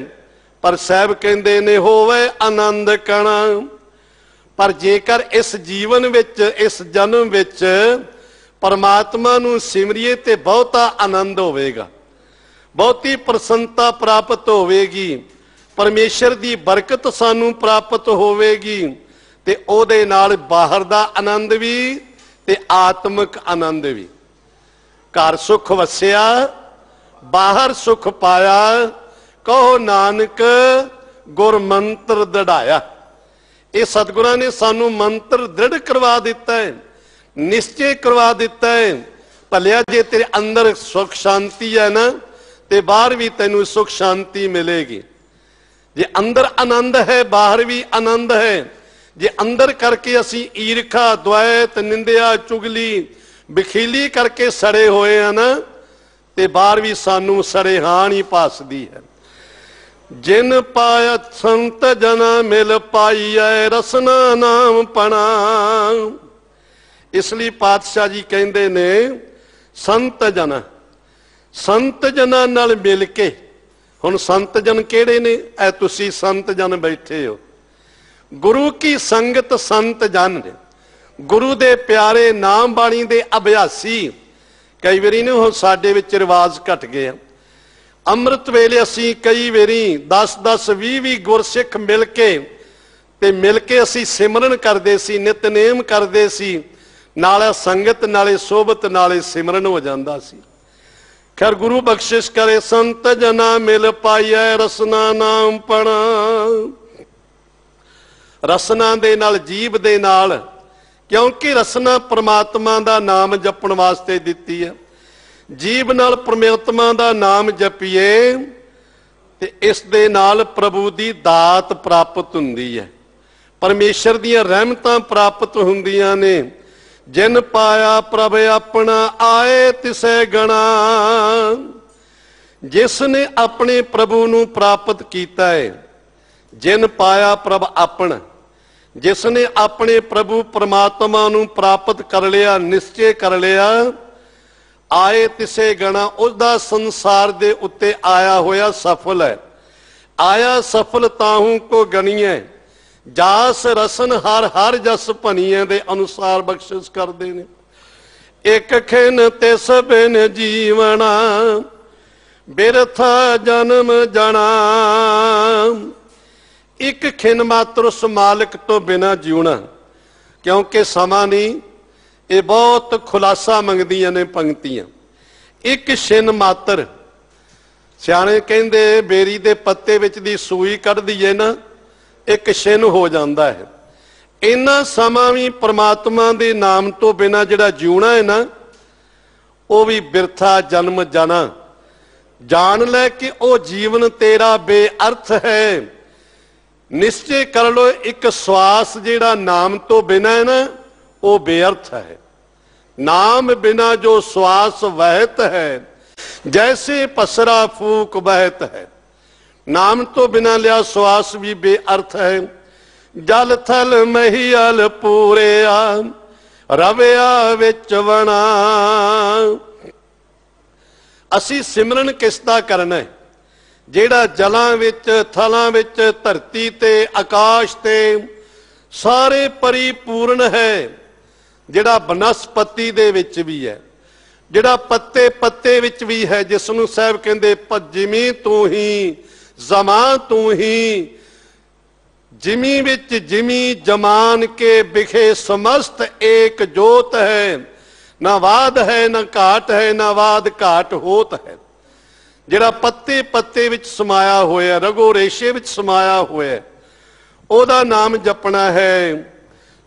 पर साहब कहते ने होवे आनंद कणा। पर जेकर इस जीवन विच इस जन्म विच परमात्मा नूं सिमरिए ते बहुता आनंद होवेगा, बहुती प्रसन्नता प्राप्त होवेगी, परमेश्वर की बरकत सानू प्राप्त होवेगी, ते ओदे नाल बाहर दा आनंद भी ते आत्मक आनंद भी। घर सुख वसिया बाहर सुख पाया, कहो नानक गुर मंत्र दृढ़ाया। ये सतगुरां ने सानू मंत्र दृढ़ करवा दिता है, निश्चय करवा दिता है। भलिया जे तेरे अंदर सुख शांति है ना, ते बाहर भी तेनू सुख शांति मिलेगी। जे अंदर आनंद है बाहर भी आनंद है। जे अंदर करके असी ईर्खा द्वैत निंदिया चुगली बखीली करके सड़े हुए हैं ना, ते बाहर भी सानू सड़े हान ही भासदी है। जिन पाया संत जना मिल पाईए रसना नाम पना। इसलिए पातशाह जी कहते ने संत जना नाल मिल के, हुण संत जन केड़े ने? ऐ तुसी संत जन बैठे हो, गुरु की संगत संत जन ने, गुरु दे प्यारे नाम बाणी दे अभ्यासी। कई बारी ने हुण साडे विच रिवाज घट गया, अमृत वेले असी कई बारी 10-10 20-20 गुरसिख मिल के असी सिमरन करते सी, नितनेम करते सी, नाले संगत नाले सोबत नाले सिमरन हो जाता सी। खैर गुरु बख्शिश करे, संत जना मिल पाईए रसना नाम पना। रसना दे नाल जीव दे नाल, क्योंकि रसना परमात्मा दा नाम जपण वास्ते दिती है। जीव नाल परमात्मा दा नाम जपीए ते इस दे नाल प्रभु दी दात प्राप्त हुंदी है, परमेश्वर दीयां रहमतां प्राप्त हुंदियां ने। जिन पाया प्रभ अपना आए तिसे गणा। जिसने अपने प्रभु नूं प्राप्त कीता है, जिन पाया प्रभ अपना, जिसने अपने प्रभु परमात्मा नूं प्राप्त कर लिया, निश्चय कर लिया, आए तिसे गणा, उसदा संसार दे उत्ते आया होया सफल है। आया सफल ताहू को गणिए, जास रसन हर हर जस भनीए दे अनुसार बख्शिश करते ने। एक खिन तिस बिन जीवना, बिरथा जन्म जाना। एक खिन मात्र उस मालिक तो बिना जीवना, क्योंकि समा नहीं, ये बहुत खुलासा मंगदियां ने पंक्तियां। एक छिन मात्र, सियाणे कहंदे बेरी दे पत्ते विच दी सूई कढ़ दईए ना, एक छिन हो जाता है। इन्ना समा भी परमात्मा दे नाम तो बिना जिहड़ा जीवना है ना, वो भी बिरथा जन्म जाना। जान लै कि वो जीवन तेरा बेअर्थ है। निश्चय कर लो, एक श्वास जिहड़ा नाम तो बिना है ना, वो बेअर्थ है। नाम बिना जो श्वास वहत है, जैसे पसरा फूक बहत है। नाम तो बिना लिया श्वास भी बेअर्थ है। जल थल महियल पूरे रविया विच वना। असी सिमरन किसदा करना है? जेड़ा जलां विच, थलां विच, धरती ते, आकाश ते सारे परिपूर्ण है। जेड़ा बनस्पति दे विच भी है, जेड़ा पत्ते पत्ते विच भी है, जिसनूं साहब कहंदे जिमी तू ही जमा तू ही। जिमी विच जिमी जमान के बिखे समस्त एक जोत है। ना वाद है ना घाट है, ना वाद घाट होत है। जिहड़ा पत्ते पत्ते विच समाया होया, रगो रेशे विच समाया होया, ओदा नाम जपना है।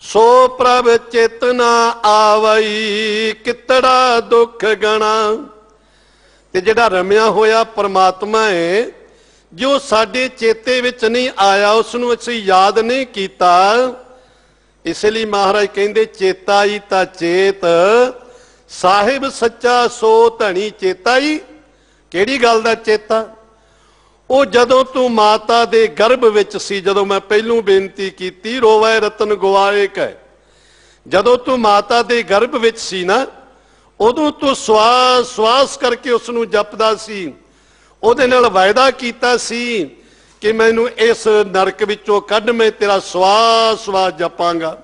सो प्रभ चेतना आवई, कितड़ा दुख गणा। ते जिहड़ा रमिया होया परमात्मा है, जो साडे चेते विच नहीं आया उसनूं असीं याद नहीं कीता। इसलिए महाराज कहंदे चेता ही ता चेत साहिब सच्चा सो धनी चेता ही। किहड़ी गल दा चेता? ਉਹ ਜਦੋਂ ਤੂੰ ਮਾਤਾ ਦੇ ਗਰਭ ਵਿੱਚ ਸੀ, ਜਦੋਂ ਮੈਂ ਪਹਿਲੋਂ ਬੇਨਤੀ ਕੀਤੀ ਰੋਵੇ ਰਤਨ ਗਵਾਏ ਕੈ, ਜਦੋਂ ਤੂੰ ਮਾਤਾ ਦੇ ਗਰਭ ਵਿੱਚ ਸੀ ਨਾ ਉਦੋਂ ਤੂੰ ਸਵਾਸ ਸਵਾਸ ਕਰਕੇ ਉਸ ਨੂੰ ਜਪਦਾ ਸੀ, ਉਹਦੇ ਨਾਲ ਵਾਅਦਾ ਕੀਤਾ ਸੀ ਕਿ ਮੈਨੂੰ ਇਸ ਨਰਕ ਵਿੱਚੋਂ ਕੱਢ, ਮੈਂ ਤੇਰਾ ਸਵਾਸ ਸਵਾਸ ਜਪਾਂਗਾ।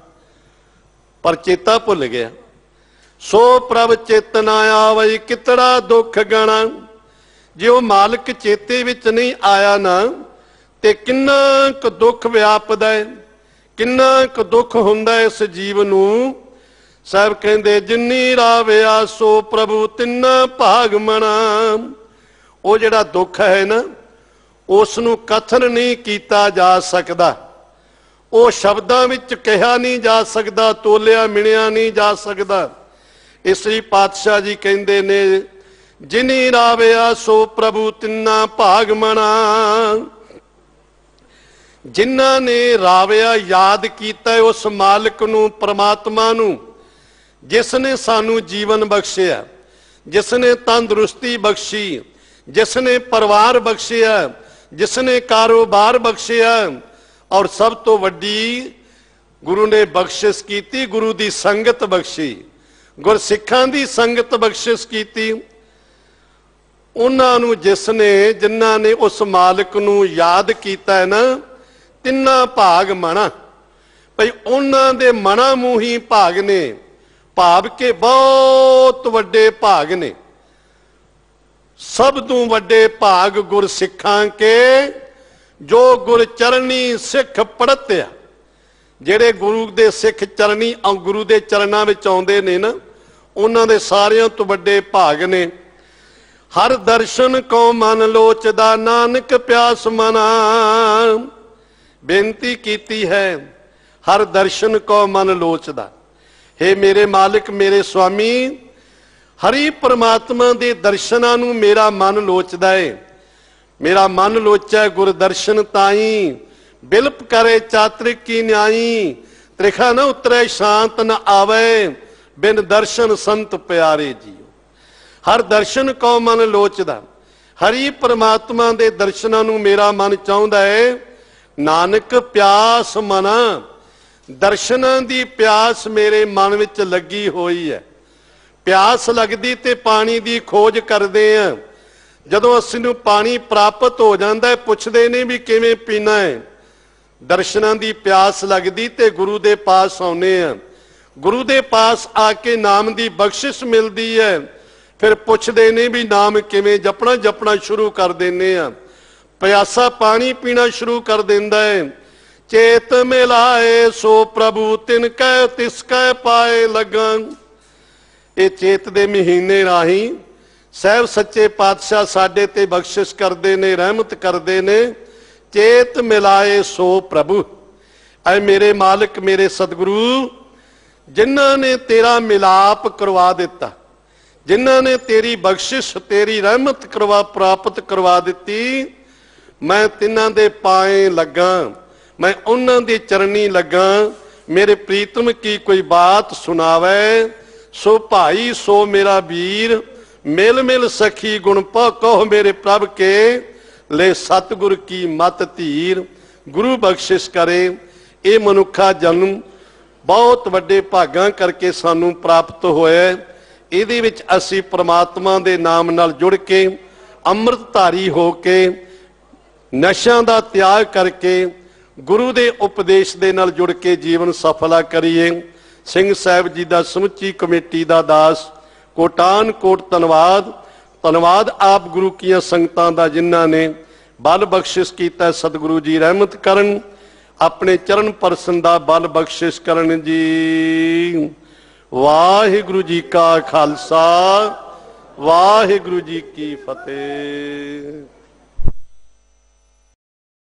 ਪਰ ਚੇਤਾ ਭੁੱਲ ਗਿਆ। ਸੋ ਪ੍ਰਭ ਚੇਤਨਾ ਆਵਈ ਕਿਤੜਾ ਦੁੱਖ ਗਣਾ। ਜੇ ਉਹ ਮਾਲਕ ਚੇਤੇ ਵਿੱਚ ਨਹੀਂ ਆਇਆ ਨਾ ਤੇ ਕਿੰਨਾ ਕੁ ਦੁੱਖ ਵਿਆਪਦਾ ਹੈ, ਕਿੰਨਾ ਕੁ ਦੁੱਖ ਹੁੰਦਾ ਇਸ ਜੀਵ ਨੂੰ। ਸਾਹਿਬ ਕਹਿੰਦੇ ਜਿੰਨੀ ਰਾਵਿਆ ਸੋ ਪ੍ਰਭੂ ਤਿੰਨਾ ਭਾਗ ਮਣਾ। ਉਹ ਜਿਹੜਾ ਦੁੱਖ ਹੈ ਨਾ ਉਸ ਨੂੰ ਕਥਨ ਨਹੀਂ ਕੀਤਾ ਜਾ ਸਕਦਾ, ਉਹ ਸ਼ਬਦਾਂ ਵਿੱਚ ਕਿਹਾ ਨਹੀਂ ਜਾ ਸਕਦਾ, ਤੋਲਿਆ ਮਿਣਿਆ ਨਹੀਂ ਜਾ ਸਕਦਾ। ਇਸ ਲਈ ਪਾਤਸ਼ਾਹ ਜੀ ਕਹਿੰਦੇ ਨੇ ਜਿਨੀ ਰਾਵਿਆ ਸੋ ਪ੍ਰਭੂ ਤਿੰਨਾ ਭਾਗ ਮਣਾ। ਜਿਨ੍ਹਾਂ ਨੇ ਰਾਵਿਆ ਯਾਦ ਕੀਤਾ ਉਸ ਮਾਲਕ ਨੂੰ, ਪ੍ਰਮਾਤਮਾ ਨੂੰ, ਜਿਸ ਨੇ ਸਾਨੂੰ ਜੀਵਨ ਬਖਸ਼ਿਆ, ਜਿਸ ਨੇ ਤੰਦਰੁਸਤੀ ਬਖਸ਼ੀ, ਜਿਸ ਨੇ ਪਰਿਵਾਰ ਬਖਸ਼ਿਆ, ਜਿਸ ਨੇ ਕਾਰੋਬਾਰ ਬਖਸ਼ਿਆ, ਔਰ ਸਭ ਤੋਂ ਵੱਡੀ ਗੁਰੂ ਨੇ ਬਖਸ਼ਿਸ਼ ਕੀਤੀ, ਗੁਰੂ ਦੀ ਸੰਗਤ ਬਖਸ਼ੀ, ਗੁਰਸਿੱਖਾਂ ਦੀ ਸੰਗਤ ਬਖਸ਼ਿਸ਼ ਕੀਤੀ। ਉਹਨਾਂ ਨੂੰ ਜਿਨ੍ਹਾਂ ਨੇ ਉਸ ਮਾਲਕ ਨੂੰ ਯਾਦ ਕੀਤਾ ਹੈ ਨਾ, ਤਿੰਨਾ ਭਾਗ ਮਣਾ। ਭਈ ਉਹਨਾਂ ਦੇ ਮਣਾ ਮੂੰਹ ਹੀ ਭਾਗ ਨੇ, ਭਾਵ ਕੇ ਬਹੁਤ ਵੱਡੇ ਭਾਗ ਨੇ। ਸਭ ਤੋਂ ਵੱਡੇ ਭਾਗ ਗੁਰਸਿੱਖਾਂ ਕੇ ਜੋ ਗੁਰ ਚਰਨੀ ਸਿੱਖ ਪੜਤਿਆ। ਜਿਹੜੇ ਗੁਰੂ ਦੇ ਸਿੱਖ ਚਰਨੀ ਗੁਰੂ ਦੇ ਚਰਨਾਂ ਵਿੱਚ ਆਉਂਦੇ ਨੇ ਨਾ, ਉਹਨਾਂ ਦੇ ਸਾਰਿਆਂ ਤੋਂ ਵੱਡੇ ਭਾਗ ਨੇ। ਹਰ ਦਰਸ਼ਨ ਕੋ ਮਨ ਲੋਚਦਾ ਨਾਨਕ ਪਿਆਸ ਮਨਾ। ਬੇਨਤੀ ਕੀਤੀ ਹੈ ਹਰ ਦਰਸ਼ਨ ਕੋ ਮਨ ਲੋਚਦਾ। हे ਮੇਰੇ ਮਾਲਿਕ, ਮੇਰੇ ਸੁਆਮੀ, ਹਰੀ ਪ੍ਰਮਾਤਮਾ ਦੇ ਦਰਸ਼ਨਾਂ ਨੂੰ ਮੇਰਾ ਮਨ ਲੋਚਦਾ ਏ। ਮੇਰਾ ਮਨ ਲੋਚੈ ਗੁਰ ਦਰਸ਼ਨ ਤਾਈ, ਬਿਲਪ ਕਰੇ ਚਾਤ੍ਰਿਕ ਕੀ ਨਿਆਈ। ਤ੍ਰਿਖਾ ਨਾ ਉਤਰੇ ਸ਼ਾਂਤ ਨ ਆਵੇ, ਬਿਨ ਦਰਸ਼ਨ ਸੰਤ ਪਿਆਰੇ ਜੀਓ। ਹਰ ਦਰਸ਼ਨ ਕੋ ਮਨ ਲੋਚਦਾ। ਹਰੀ ਪ੍ਰਮਾਤਮਾ ਦੇ ਦਰਸ਼ਨਾਂ ਨੂੰ ਮੇਰਾ ਮਨ ਚਾਹੁੰਦਾ ਹੈ। ਨਾਨਕ ਪਿਆਸ ਮਨਾ। ਦਰਸ਼ਨਾਂ ਦੀ ਪਿਆਸ ਮੇਰੇ ਮਨ ਵਿੱਚ ਲੱਗੀ ਹੋਈ ਹੈ। ਪਿਆਸ ਲੱਗਦੀ ਤੇ ਪਾਣੀ ਦੀ ਖੋਜ ਕਰਦੇ ਆ। ਜਦੋਂ ਅਸੀਂ ਨੂੰ ਪਾਣੀ ਪ੍ਰਾਪਤ ਹੋ ਜਾਂਦਾ ਹੈ ਪੁੱਛਦੇ ਨੇ ਵੀ ਕਿਵੇਂ ਪੀਣਾ ਹੈ। ਦਰਸ਼ਨਾਂ ਦੀ ਪਿਆਸ ਲੱਗਦੀ ਤੇ ਗੁਰੂ ਦੇ ਪਾਸ ਆਉਨੇ ਆ। ਗੁਰੂ ਦੇ ਪਾਸ ਆ ਕੇ ਨਾਮ ਦੀ ਬਖਸ਼ਿਸ਼ ਮਿਲਦੀ ਹੈ। ਫਿਰ ਪੁੱਛਦੇ ਨੇ ਵੀ ਨਾਮ ਕਿਵੇਂ ਜਪਣਾ। ਜਪਣਾ ਸ਼ੁਰੂ ਕਰ ਦਿੰਦੇ ਆ। ਪਿਆਸਾ ਪਾਣੀ ਪੀਣਾ ਸ਼ੁਰੂ ਕਰ ਦਿੰਦਾ ਹੈ। ਚੇਤ ਮਿਲਾਏ ਸੋ ਪ੍ਰਭੂ ਤਿਨ ਕੈ ਤਿਸ ਕੈ ਪਾਏ ਲਗਨ। ਇਹ ਚੇਤ ਦੇ ਮਹੀਨੇ ਰਾਹੀਂ ਸਾਹਿਬ ਸੱਚੇ ਪਾਤਸ਼ਾਹ ਸਾਡੇ ਤੇ ਬਖਸ਼ਿਸ਼ ਕਰਦੇ ਨੇ, ਰਹਿਮਤ ਕਰਦੇ ਨੇ। ਚੇਤ ਮਿਲਾਏ ਸੋ ਪ੍ਰਭੂ। ਐ ਮੇਰੇ ਮਾਲਕ, ਮੇਰੇ ਸਤਿਗੁਰੂ, ਜਿਨ੍ਹਾਂ ਨੇ ਤੇਰਾ ਮਿਲਾਪ ਕਰਵਾ ਦਿੱਤਾ, ਜਿਨ੍ਹਾਂ ਨੇ ਤੇਰੀ ਬਖਸ਼ਿਸ਼, ਤੇਰੀ ਰਹਿਮਤ ਪ੍ਰਾਪਤ ਕਰਵਾ ਦਿੱਤੀ, ਮੈਂ ਤਿੰਨਾਂ ਦੇ ਪਾਏ ਲੱਗਾ, ਮੈਂ ਉਹਨਾਂ ਦੀ ਚਰਨੀ ਲੱਗਾ। ਮੇਰੇ ਪ੍ਰੀਤਮ ਕੀ ਕੋਈ ਬਾਤ ਸੁਣਾਵੇ, ਸੋ ਭਾਈ ਸੋ ਮੇਰਾ ਵੀਰ, ਮਿਲ ਮਿਲ ਸਖੀ ਗੁਣ ਪਾ ਕਹੋ ਮੇਰੇ ਪ੍ਰਭ ਕੇ, ਲੈ ਸਤਿਗੁਰ ਕੀ ਮਤ ਧੀਰ। ਗੁਰੂ ਬਖਸ਼ਿਸ਼ ਕਰੇ। ਇਹ ਮਨੁੱਖਾ ਜਨਮ ਬਹੁਤ ਵੱਡੇ ਭਾਗਾਂ ਕਰਕੇ ਸਾਨੂੰ ਪ੍ਰਾਪਤ ਹੋਇਆ। ਇਹਦੇ ਵਿੱਚ ਅਸੀਂ ਪ੍ਰਮਾਤਮਾ ਦੇ ਨਾਮ ਨਾਲ ਜੁੜ ਕੇ, ਅੰਮ੍ਰਿਤਧਾਰੀ ਹੋ ਕੇ, ਨਸ਼ਿਆਂ ਦਾ ਤਿਆਗ ਕਰਕੇ, ਗੁਰੂ ਦੇ ਉਪਦੇਸ਼ ਦੇ ਨਾਲ ਜੁੜ ਕੇ ਜੀਵਨ ਸਫਲਾ ਕਰੀਏ। ਸਿੰਘ ਸਾਹਿਬ ਜੀ ਦਾ ਸਮੁੱਚੀ ਕਮੇਟੀ ਦਾ ਦਾਸ ਕੋਟਾਨ ਕੋਟ ਧੰਨਵਾਦ। ਧੰਨਵਾਦ ਆਪ ਗੁਰੂ ਕੀਆਂ ਸੰਗਤਾਂ ਦਾ ਜਿਨ੍ਹਾਂ ਨੇ ਬਲ ਬਖਸ਼ਿਸ਼ ਕੀਤਾ। ਸਤਿਗੁਰੂ ਜੀ ਰਹਿਮਤ ਕਰਨ, ਆਪਣੇ ਚਰਨ ਪਰਸਨ ਦਾ ਬਲ ਬਖਸ਼ਿਸ਼ ਕਰਨ ਜੀ। ਵਾਹਿਗੁਰੂ ਜੀ ਕਾ ਖਾਲਸਾ, ਵਾਹਿਗੁਰੂ ਜੀ ਕੀ ਫਤਿਹ।